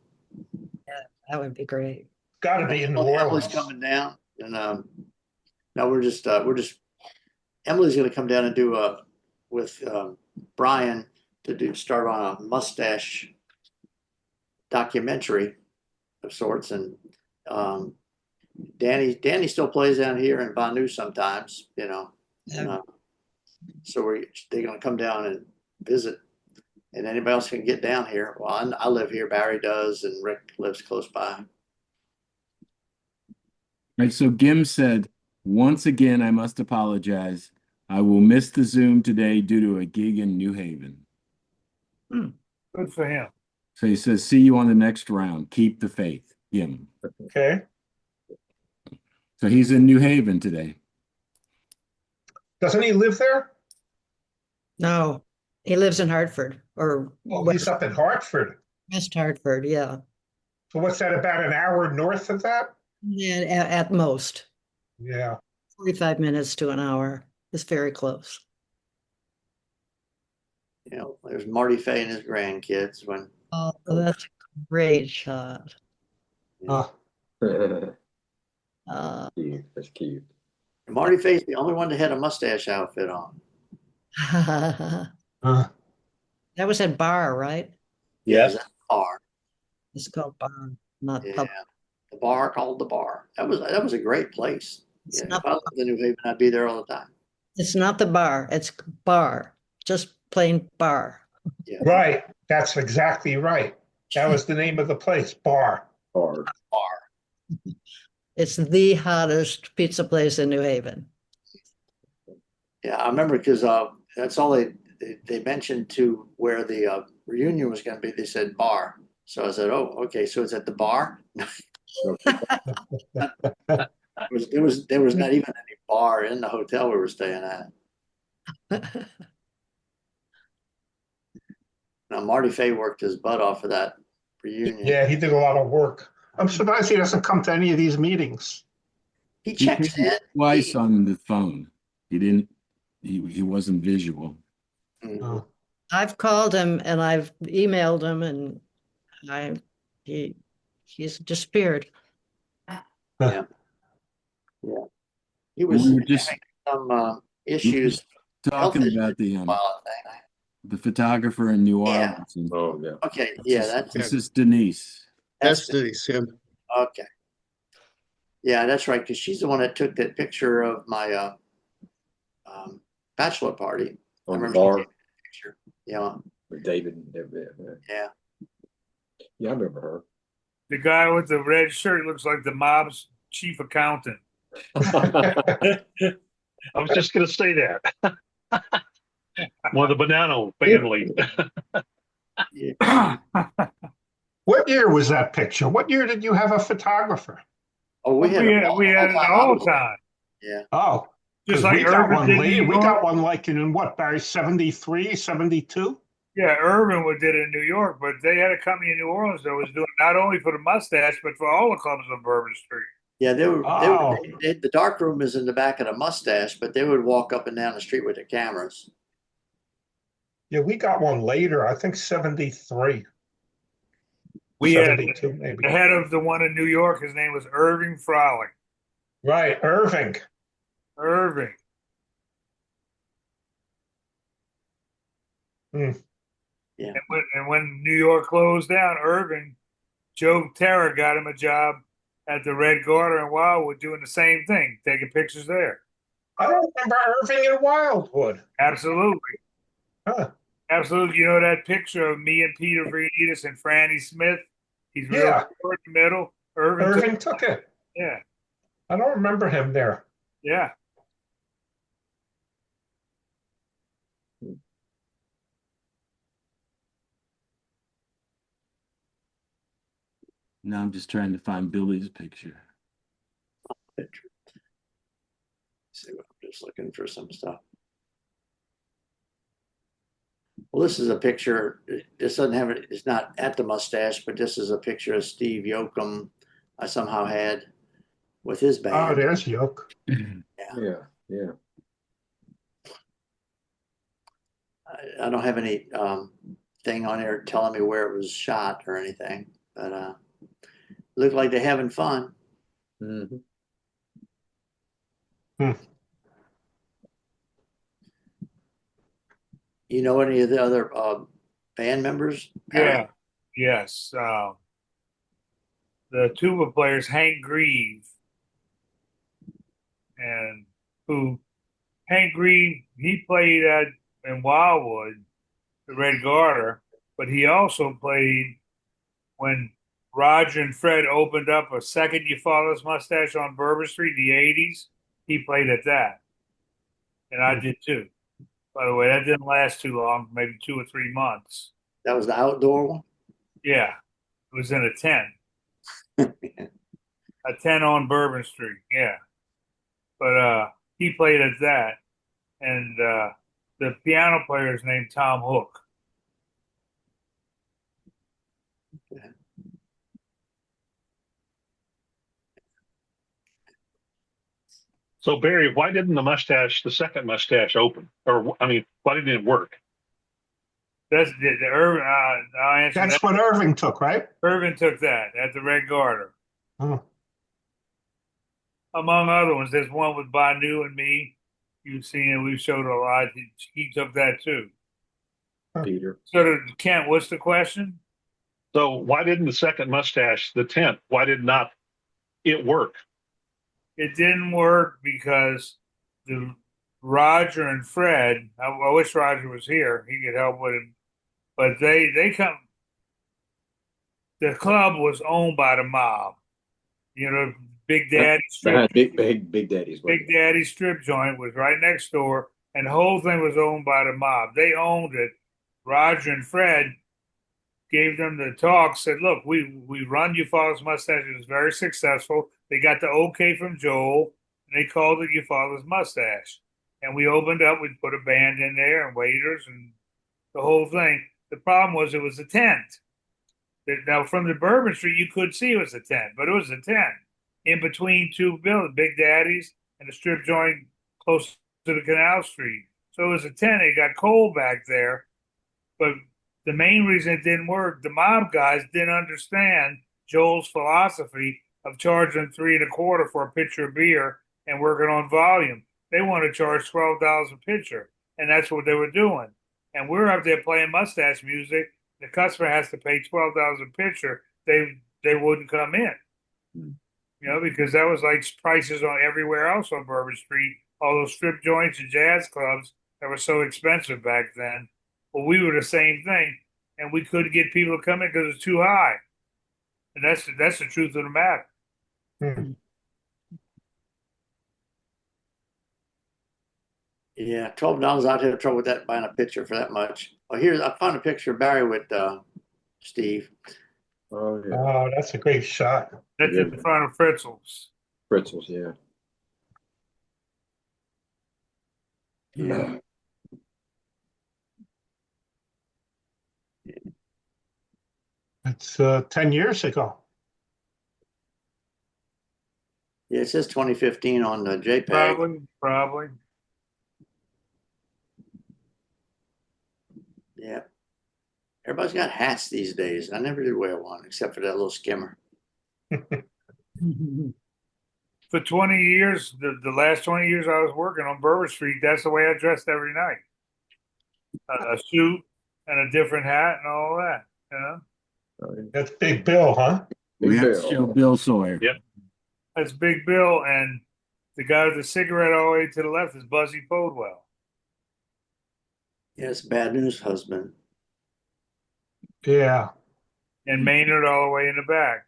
that would be great. Got to be in New Emily's Orleans. coming down, and no, we're just Emily's going to come down and do with Brian to start on a mustache documentary of sorts, and Danny still plays down here in Banu sometimes, you know. And, so they're going to come down and visit, and anybody else can get down here. Well, I live here, Barry does, and Rick lives close by. Right, so Gim said, once again, I must apologize. I will miss the Zoom today due to a gig in New Haven. Good for him. So he says, see you on the next round. Keep the faith, Gim. Okay. So he's in New Haven today. Doesn't he live there? No, he lives in Hartford or Oh, he's up in Hartford. West Hartford. Yeah. So what's that, about an hour north of that? Yeah, at most Yeah. 45 minutes to an hour. It's very close. You know, there's Marty Fay and his grandkids when Oh, that's a great shot. Cute. Uh, That's cute. Marty Fay's the only one that had a mustache outfit on. Uh, that was at Bar, right? Yes. That bar. It's called Bar, not Yeah. pub. The bar called the bar. That was a great place. It's Yeah, not if I lived in New Haven, I'd be there all the time. It's not the bar. It's Bar, just plain Bar. Yeah. right. That's exactly right. That was the name of the place, Bar. Hard. Bar. It's the hottest pizza place in New Haven. Yeah, I remember because that's all they mentioned to where the reunion was going to be. They said bar. So I said, oh, okay. So it's at the bar. There was not even any bar in the hotel we were staying at. Now Marty Fay worked his butt off for that reunion. Yeah, he did a lot of work. I'm surprised he doesn't come to any of these meetings. He He checks came in. twice on the phone. He wasn't visual. Mhm. I've called him and I've emailed him and he's disappeared. Yeah. He was We were just having some issues. talking health about issues while I think. the photographer in New Yeah. Orleans. And Oh, yeah. Okay, yeah, that's this is Denise. That's Denise, yeah. okay. Yeah, that's right, because she's the one that took that picture of my bachelor party. I On the remember she bar gave me a picture. Yeah, with David and everybody. yeah. Yeah, I remember her. The guy with the red shirt looks like the mob's chief accountant. I was just going to say that. One of the Bonanno family. What year was that picture? What year did you have a photographer? Oh, we had We had it all the time. Yeah. Oh, Just because like we got Irvin one did later. New We York. got one like in what, Barry, 73, 72? Yeah, Irvin did it in New York, but they had a company in New Orleans that was doing not only for the mustache, but for all the clubs on Bourbon Street. Yeah, Oh. the dark room is in the back of the mustache, but they would walk up and down the street with the cameras. Yeah, we got one later, I think 73. We had 72 maybe. the head of the one in New York. His name was Irving Frolic. Right, Irving. Irving. Yeah. And when New York closed down, Irving, Joe Terra got him a job at the Red Garter in Wildwood doing the same thing, taking pictures there. I don't remember Irving in Wildwood. Absolutely. Huh. Absolutely. You know that picture of me and Peter Vrides and Franny Smith? He's real Yeah. short in the middle. Irving took it. Yeah. I don't remember him there. Yeah. Now I'm just trying to find Billy's picture. Picture. See, I'm just looking for some stuff. Well, this is a picture. This doesn't have it. It's not at the mustache, but this is a picture of Steve Yoakum. I somehow had with his Oh, band. there's Yoke. Yeah. I don't have any thing on there telling me where it was shot or anything, but looked like they're having fun. Mm-hmm. You know any of the other band members? Yeah. Yes. The tuba players, Hank Grieve, and Hank Grieve, he played in Wildwood, the Red Garter, but he also played when Roger and Fred opened up a second You Father's Mustache on Bourbon Street in the 80s. He played at that. And I did too. By the way, that didn't last too long, maybe 2 or 3 months. That was the outdoor one? Yeah. It was in a tent. A tent on Bourbon Street, yeah. But he played at that. And the piano player is named Tom Hook. So Barry, why didn't the second mustache open? Or, I mean, why didn't it work? That's the Irvin. I'll answer That's that. what Irving took, right? Irvin took that at the Red Garter. Oh. Among other ones, there's one with Banu and me. You've seen it. We've showed a lot. He took that too. Peter. So, Kent, what's the question? So why didn't the second mustache, the tent, why did not it work? It didn't work because the Roger and Fred. I wish Roger was here. He could help with it. But they come. The club was owned by the mob. You know, Big Daddy strip. Big Daddy's. Big Daddy strip joint was right next door, and the whole thing was owned by the mob. They owned it. Roger and Fred gave them the talk, said, look, we run You Father's Mustache. It was very successful. They got the okay from Joel, and they called it You Father's Mustache. And we opened up, we put a band in there and waiters and the whole thing. The problem was it was a tent. Now, from the Bourbon Street, you could see it was a tent, but it was a tent in between two buildings, Big Daddy's and the strip joint close to the Canal Street. So it was a tent. It got cold back there. But the main reason it didn't work, the mob guys didn't understand Joel's philosophy of charging $3.25 for a pitcher of beer and working on volume. They want to charge $12 a pitcher, and that's what they were doing. And we're up there playing mustache music. The customer has to pay $12 a pitcher. They wouldn't come in, you know, because that was like prices on everywhere else on Bourbon Street all those strip joints and jazz clubs that were so expensive back then. Well, we were the same thing, and we couldn't get people to come in because it's too high. And that's the truth of the matter. Hmm. Yeah, $12 I'd have trouble with that buying a picture for that much. Oh, here's I found a picture of Barry with Steve. Oh, yeah. Oh, that's a great shot. That's in front of Fritzl's. Fritzels, yeah. Yeah. It's 10 years ago. Yeah, it says 2015 on the JPEG. Probably. Yeah. Everybody's got hats these days. I never did wear one except for that little skimmer. For 20 years, the last 20 years I was working on Bourbon Street, that's the way I dressed every night. A suit and a different hat and all that. You know? Oh, yeah. That's Big Bill, huh? We have to Bill. show Bill Sawyer. Yep. That's Big Bill, and the guy with the cigarette all the way to the left is Buzzy Podwell. Yes, Bad News Husband. Yeah. And Maynard all the way in the back.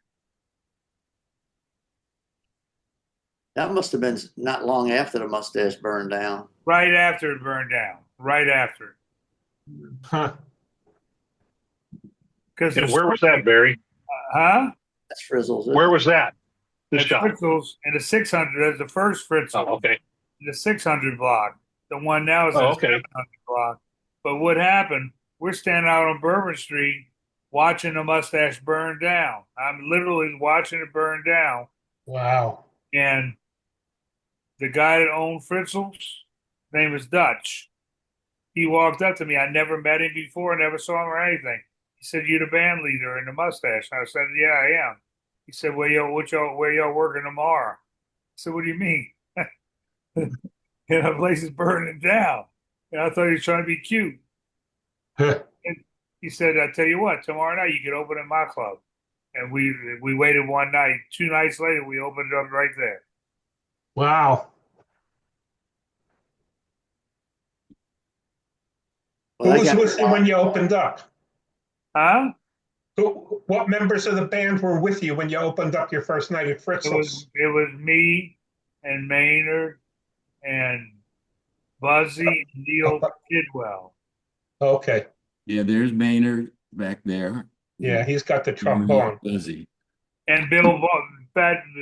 That must have been not long after the mustache burned down. Right after it burned down. Right after. Huh. Because And where was that, Barry? Huh? That's Frizzles. Where was that? This At shot. Fritzl's in the 600. That's the first Fritzl. Oh, okay. The 600 block. The one now is Oh, the okay. 700 block. But what happened? We're standing out on Bourbon Street watching the mustache burn down. I'm literally watching it burn down. Wow. And the guy that owned Fritzl's name is Dutch. He walked up to me. I never met him before, never saw him or anything. He said, "You're the band leader in the mustache." I said, "Yeah, I am." He said, where y'all working tomorrow?" I said, "What do you mean?" The place is burning down. And I thought he was trying to be cute. And he said, "I tell you what, tomorrow night you can open in my club." And we waited one night. 2 nights later, we opened it up right there. Wow. Well, Who I was got- with you when you opened up? Huh? What members of the band were with you when you opened up your first night at It Fritzl's? was me and Maynard and Buzzy and Neil Kidwell. Okay. Yeah, there's Maynard back there. Yeah, he's got the trombone. Buzzy. And Bill,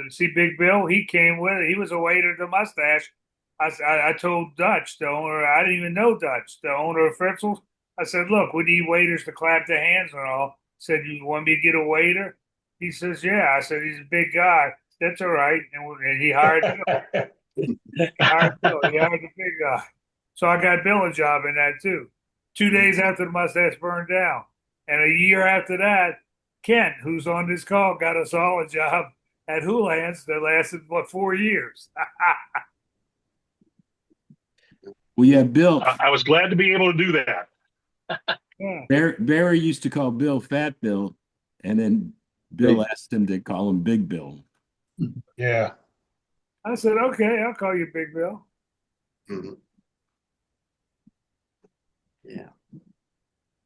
see Big Bill, he came with it. He was a waiter at the mustache. I told Dutch, the owner, I didn't even know Dutch, the owner of Fritzl's. I said, "Look, we need waiters to clap their hands and all." Said, "You want me to get a waiter?" He says, "Yeah." I said, "He's a big guy." "That's all right." And he hired Bill. He hired the big guy. So I got Bill a job in that too. 2 days after the mustache burned down. And a year after that, Kent, who's on this call, got us all a job at Houlihan's that lasted, 4 years. Well, yeah, Bill. I was glad to be able to do that. Yeah. Barry used to call Bill Fat Bill, and then Bill asked him to call him Big Bill. Yeah. I said, "Okay, I'll call you Big Bill." Mhm. Yeah.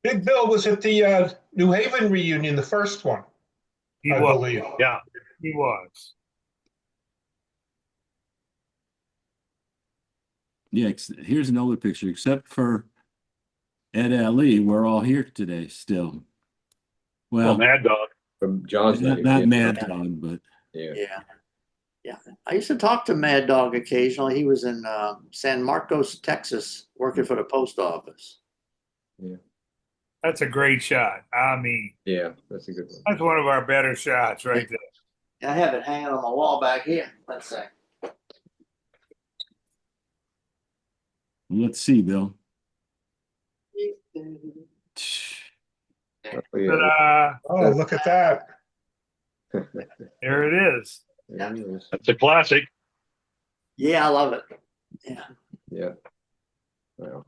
Big Bill was at the New Haven reunion, the first one, He I was. believe. Yeah. He was. Yeah, here's another picture. Except for Ed Ali, we're all here today still. Well, Well, Mad Dog. From John's not, name. not yeah. Mad Dog, but Yeah. Yeah. Yeah. I used to talk to Mad Dog occasionally. He was in San Marcos, Texas, working for the post office. That's a great shot. I mean, Yeah, that's a good one. that's one of our better shots right there. I have it hanging on my wall back here. Let's see. let's see, Bill. Oh, yeah. Ta-da! Oh, look at that. There it is. Yeah, it is. That's a classic. Yeah, I love it. Yeah. Yeah. Well,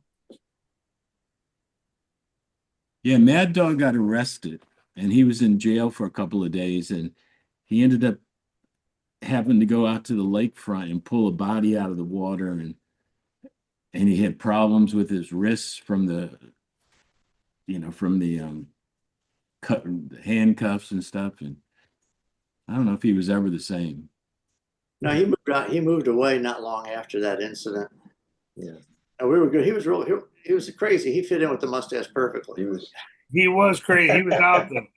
Yeah, Mad Dog got arrested, and he was in jail for a couple of days, and he ended up having to go out to the lakefront and pull a body out of the water, and and he had problems with his wrists from the cut handcuffs and stuff. And I don't know if he was ever the same. No, he moved out. He moved away not long after that incident. Yeah. And we were good. He was he was crazy. He fit in with the mustache perfectly. He was crazy. He was out there.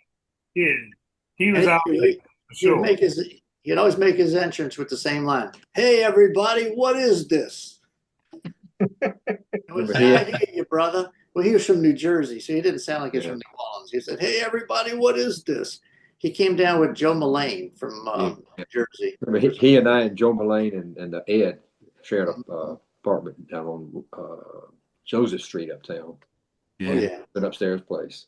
He was out there. For sure. He'd always make his entrance with the same line. Hey, everybody, what is this? I hear you, brother. Well, he was from New Jersey, so he didn't sound like he was from New Orleans. He said, hey, everybody, what is this? He came down with Joe Mullane from New Jersey. He and I and Joe Mullane and Ed shared a apartment down on Joseph Street uptown. Yeah. An upstairs place.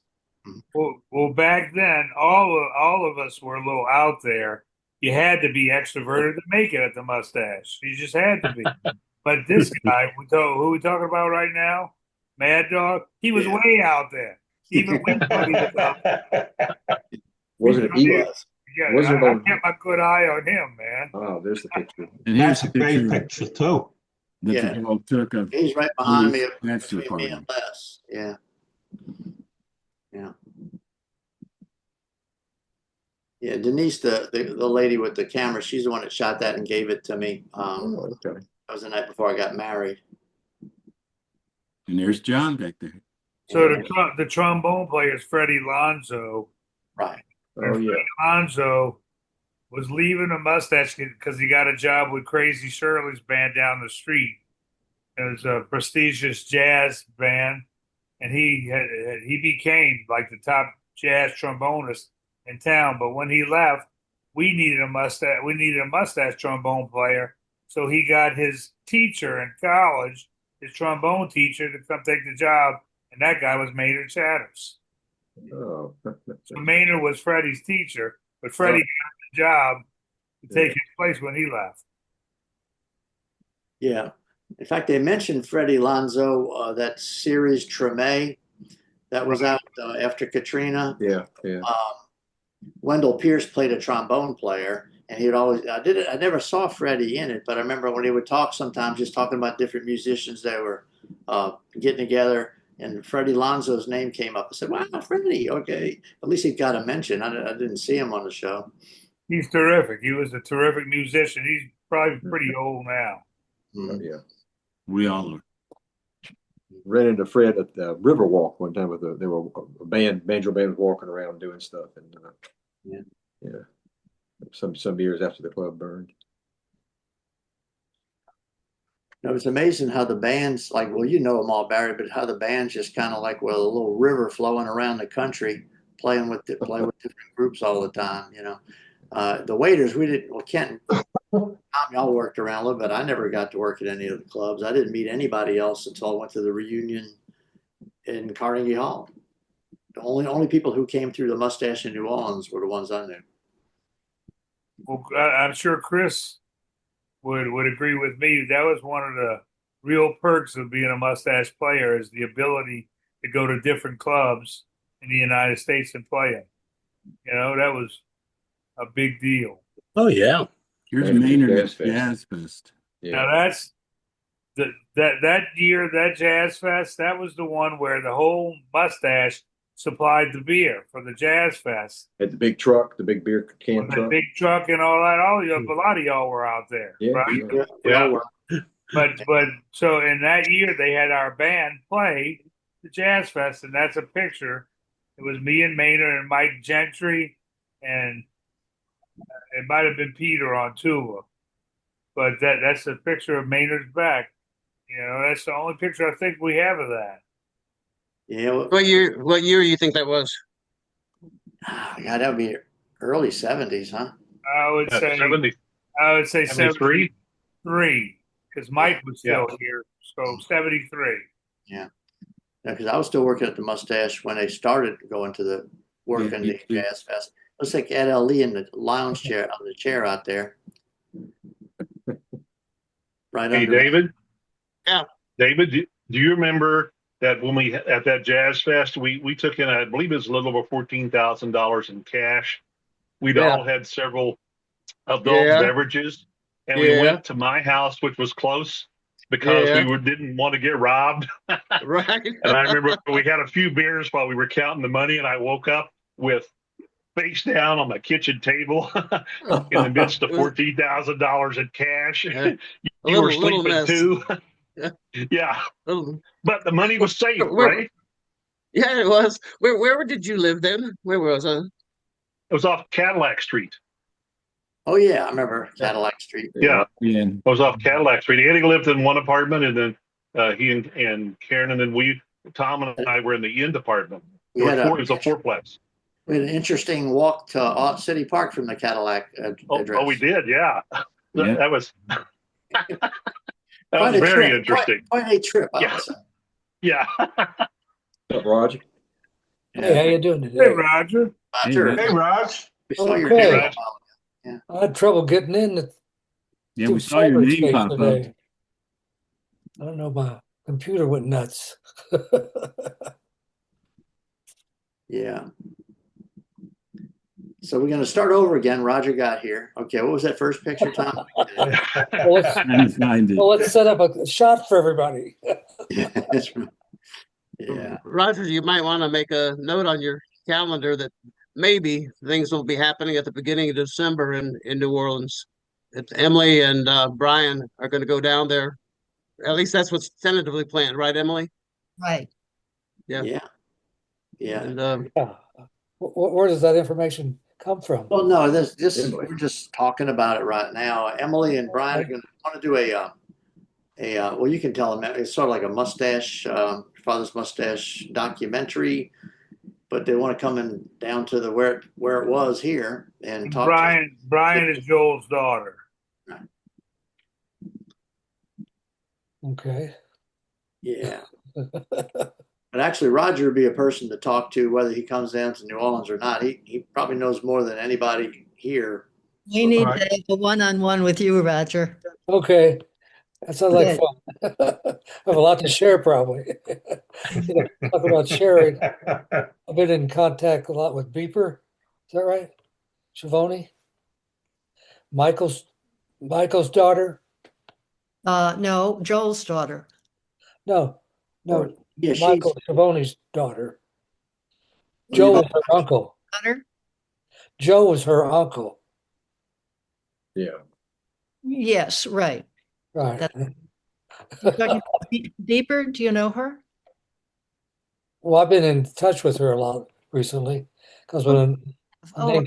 Well, back then, all of us were a little out there. You had to be extroverted to make it at the mustache. You just had to be. But this guy, who we talking about right now, Mad Dog, he was way out there. Even when he was out there. Wasn't it? He was. Yeah, I kept my good eye on him, man. Oh, there's the picture. And That's a great picture too. that the dog took of. He's right behind me. That's the Between me part. and Les. Yeah. Yeah. Yeah, Denise, the lady with the camera, she's the one that shot that and gave it to me. Okay. That was the night before I got married. And there's John back there. So the trombone player is Freddie Lonzo. Right. Oh yeah. Freddie Lonzo was leaving a mustache because he got a job with Crazy Shirley's band down the street. It was a prestigious jazz band, and he became like the top jazz trombonist in town. But when he left, we needed a mustache. We needed a mustache trombone player, so he got his teacher in college, his trombone teacher, to come take the job, and that guy was Maynard Chatters. Oh. So Maynard was Freddie's teacher, but Freddie got the job to take his place when he left. Yeah. In fact, they mentioned Freddie Lonzo, that series Treme that was out after Katrina. Yeah. Yeah. Wendell Pierce played a trombone player, and he'd always, I never saw Freddie in it, but I remember when he would talk sometimes, just talking about different musicians that were getting together, and Freddie Lonzo's name came up. I said, wow, Freddie, okay. At least he got a mention. I didn't see him on the show. He's terrific. He was a terrific musician. He's probably pretty old now. Oh, yeah. We all are. Ran into Fred at the Riverwalk one time there were a banjo band was walking around doing stuff, and some years after the club burned. It was amazing how the bands, like, well, you know them all, Barry, but how the bands just kind of like, well, a little river flowing around the country, play with different groups all the time, you know. The Waiters, Kent and Tom, y'all worked around a little bit. I never got to work at any of the clubs. I didn't meet anybody else until I went to the reunion in Carnegie Hall. The only people who came through the Mustache in New Orleans were the ones I knew. Well, I'm sure Chris would agree with me. That was one of the real perks of being a Mustache player, is the ability to go to different clubs in the United States and play them. You know, that was a big deal. Oh yeah. Here's Maybe Maynard Jazz at Fest. Jazz Fest. Yeah. Now that's that year, that Jazz Fest, that was the one where the whole Mustache supplied the beer for the Jazz Fest. Had the big truck, the big beer can With the truck. big truck and all that. A lot of y'all were out there, Yeah. right? Yeah. But so in that year they had our band play the Jazz Fest, and that's a picture. It was me and Maynard and Mike Gentry, and it might have been Peter on tuba. But that's a picture of Maynard's back. You know, that's the only picture I think we have of that. Yeah. Well, What year you think that was? God, that would be early 70s, huh? I would say 73? 73, because Mike was still here. So 73. Yeah, because I was still working at the Mustache when they started going to the working the Jazz Fest. Looks like Ed L. Lee in the lounge chair on the chair out there. Right Hey, under David? Yeah. David, do you remember that when we at that Jazz Fest, we took in, I believe it was a little over $14,000 in cash. We'd Yeah. all had several adult Yeah. beverages, and we Yeah. went to my house, which was close, because Yeah. didn't want to get robbed. Right. And I remember we had a few beers while we were counting the money, and I woke up with face down on the kitchen table in the midst of $14,000 in cash. Yeah. A You were little sleeping mess. too. Yeah. Yeah, Little- but the money was safe, Where- right? Yeah, it was. Where did you live then? Where was it? It was off Cadillac Street. Oh, yeah, I remember Cadillac Street. Yeah, Yeah. it was off Cadillac Street. Andy lived in one apartment, and then he and Karen, and then Tom and I were in the end apartment. We It had was a fourplex. we had an interesting walk to Ott City Park from the Cadillac address. Oh, we did, yeah. Yeah. That was Quite a very trip, interesting. Quite a trip, I Yeah. would say. Yeah. What's up, Roger? Hey, how you doing Hey, today? Roger. Roger, Hey, Raj. we saw your Okay. name. I had trouble getting in Yeah, to we saw your name cyberspace pop up. today. I don't know, my computer went nuts. Yeah. So we're going to start over again. Roger got here. Okay, what was that first picture, Tom? Well, let's, Trying to find it. well, let's set up a shot for everybody. That's right. Yeah. Roger, you might want to make a note on your calendar that maybe things will be happening at the beginning of December in New Orleans. It's Emily and Brian are going to go down there. At least that's what's tentatively planned, right, Emily? Right. Yeah. Yeah. Yeah. And Yeah. Where does that information come from? Well, no, this Emily. we're just talking about it right now. Emily and Brian are going to want to do a well, you can tell them it's sort of like a mustache, father's mustache documentary, but they want to come in down to the where it was here and talk. Brian is Joel's daughter. Okay. Yeah. But actually, Roger would be a person to talk to, whether he comes down to New Orleans or not. He probably knows more than anybody here. We need Right. to have a one-on-one with you, Roger. Okay. That sounds like Good. fun. I have a lot to share, probably. Talk about sharing. I've been in contact a lot with Beeper. Is that right? Shavoni? Michael's daughter? No, Joel's daughter. No, Yeah, she's Michael Shavoni's daughter. Joe was her uncle. Hunter? Joe was her uncle. Yeah. Yes, right. Right. You're talking about Deeper, do you know her? Well, I've been in touch with her a lot recently because when Oh, name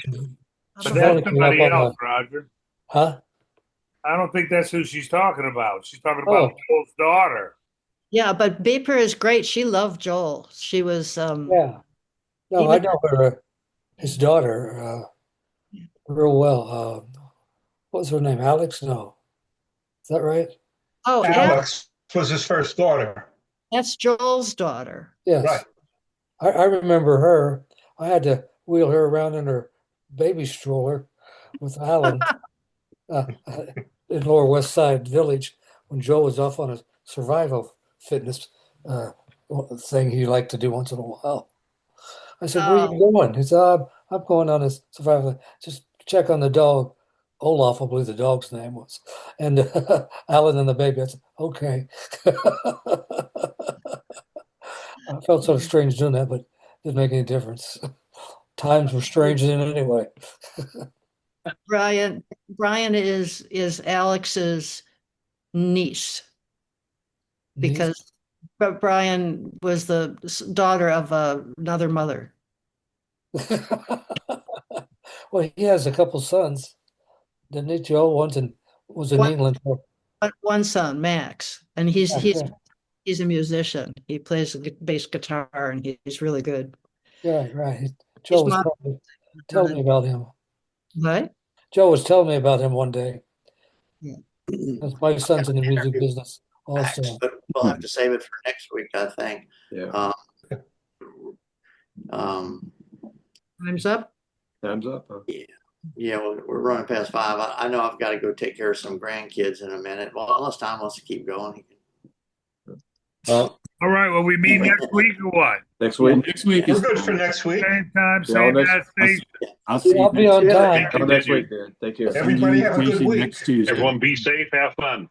But Shavoni that's came up somebody on else, the- Roger. huh? I don't think that's who she's talking about. She's talking about Oh. Joel's daughter. yeah, but Beeper is great. She loved Joel. She was Yeah. No, Even- I know her, his daughter, real well. What was her name? Alex? No. Is that right? oh, Alex was his first daughter. that's Joel's daughter. Yes. Right. I remember her. I had to wheel her around in her baby stroller with Alan in Lower West Side Village when Joe was off on a survival fitness thing he liked to do once in a while. I said, "Where are you going?" He said, I'm going on a survival. Just check on the dog. Olaf, I believe the dog's name was. And Alan and the baby. I said, okay. I felt so strange doing that, but it didn't make any difference. Times were strange then anyway. Brian is Alex's niece because Brian was the daughter of another mother. Well, he has a couple sons, didn't he? Joe was in One- England. But one son, Max, and he's Okay. he's a musician. He plays the bass guitar and he's really good. Yeah, right. Joe was mom- telling me about him. What? Joe was telling me about him one day. Yeah. 'Cause my son's in the music business also. But we'll have to save it for next week, I think. Yeah. Time's up. Time's up. Huh? Yeah, we're running past 5. I know I've got to go take care of some grandkids in a minute. Well, unless Tom wants to keep going. He can. All right, well, we meet next week or what? Next week. Next week We're is. good for next week. Same time, Yeah, same next- station. I'll see I'll be you on Yeah, time. Have a nice week, Dan. Take care. Everybody have a good week. next Tuesday. Everyone be safe, have fun.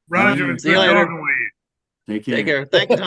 Roger, it's See you good later. talking with you. Take care. Take care. Thank you, Tom.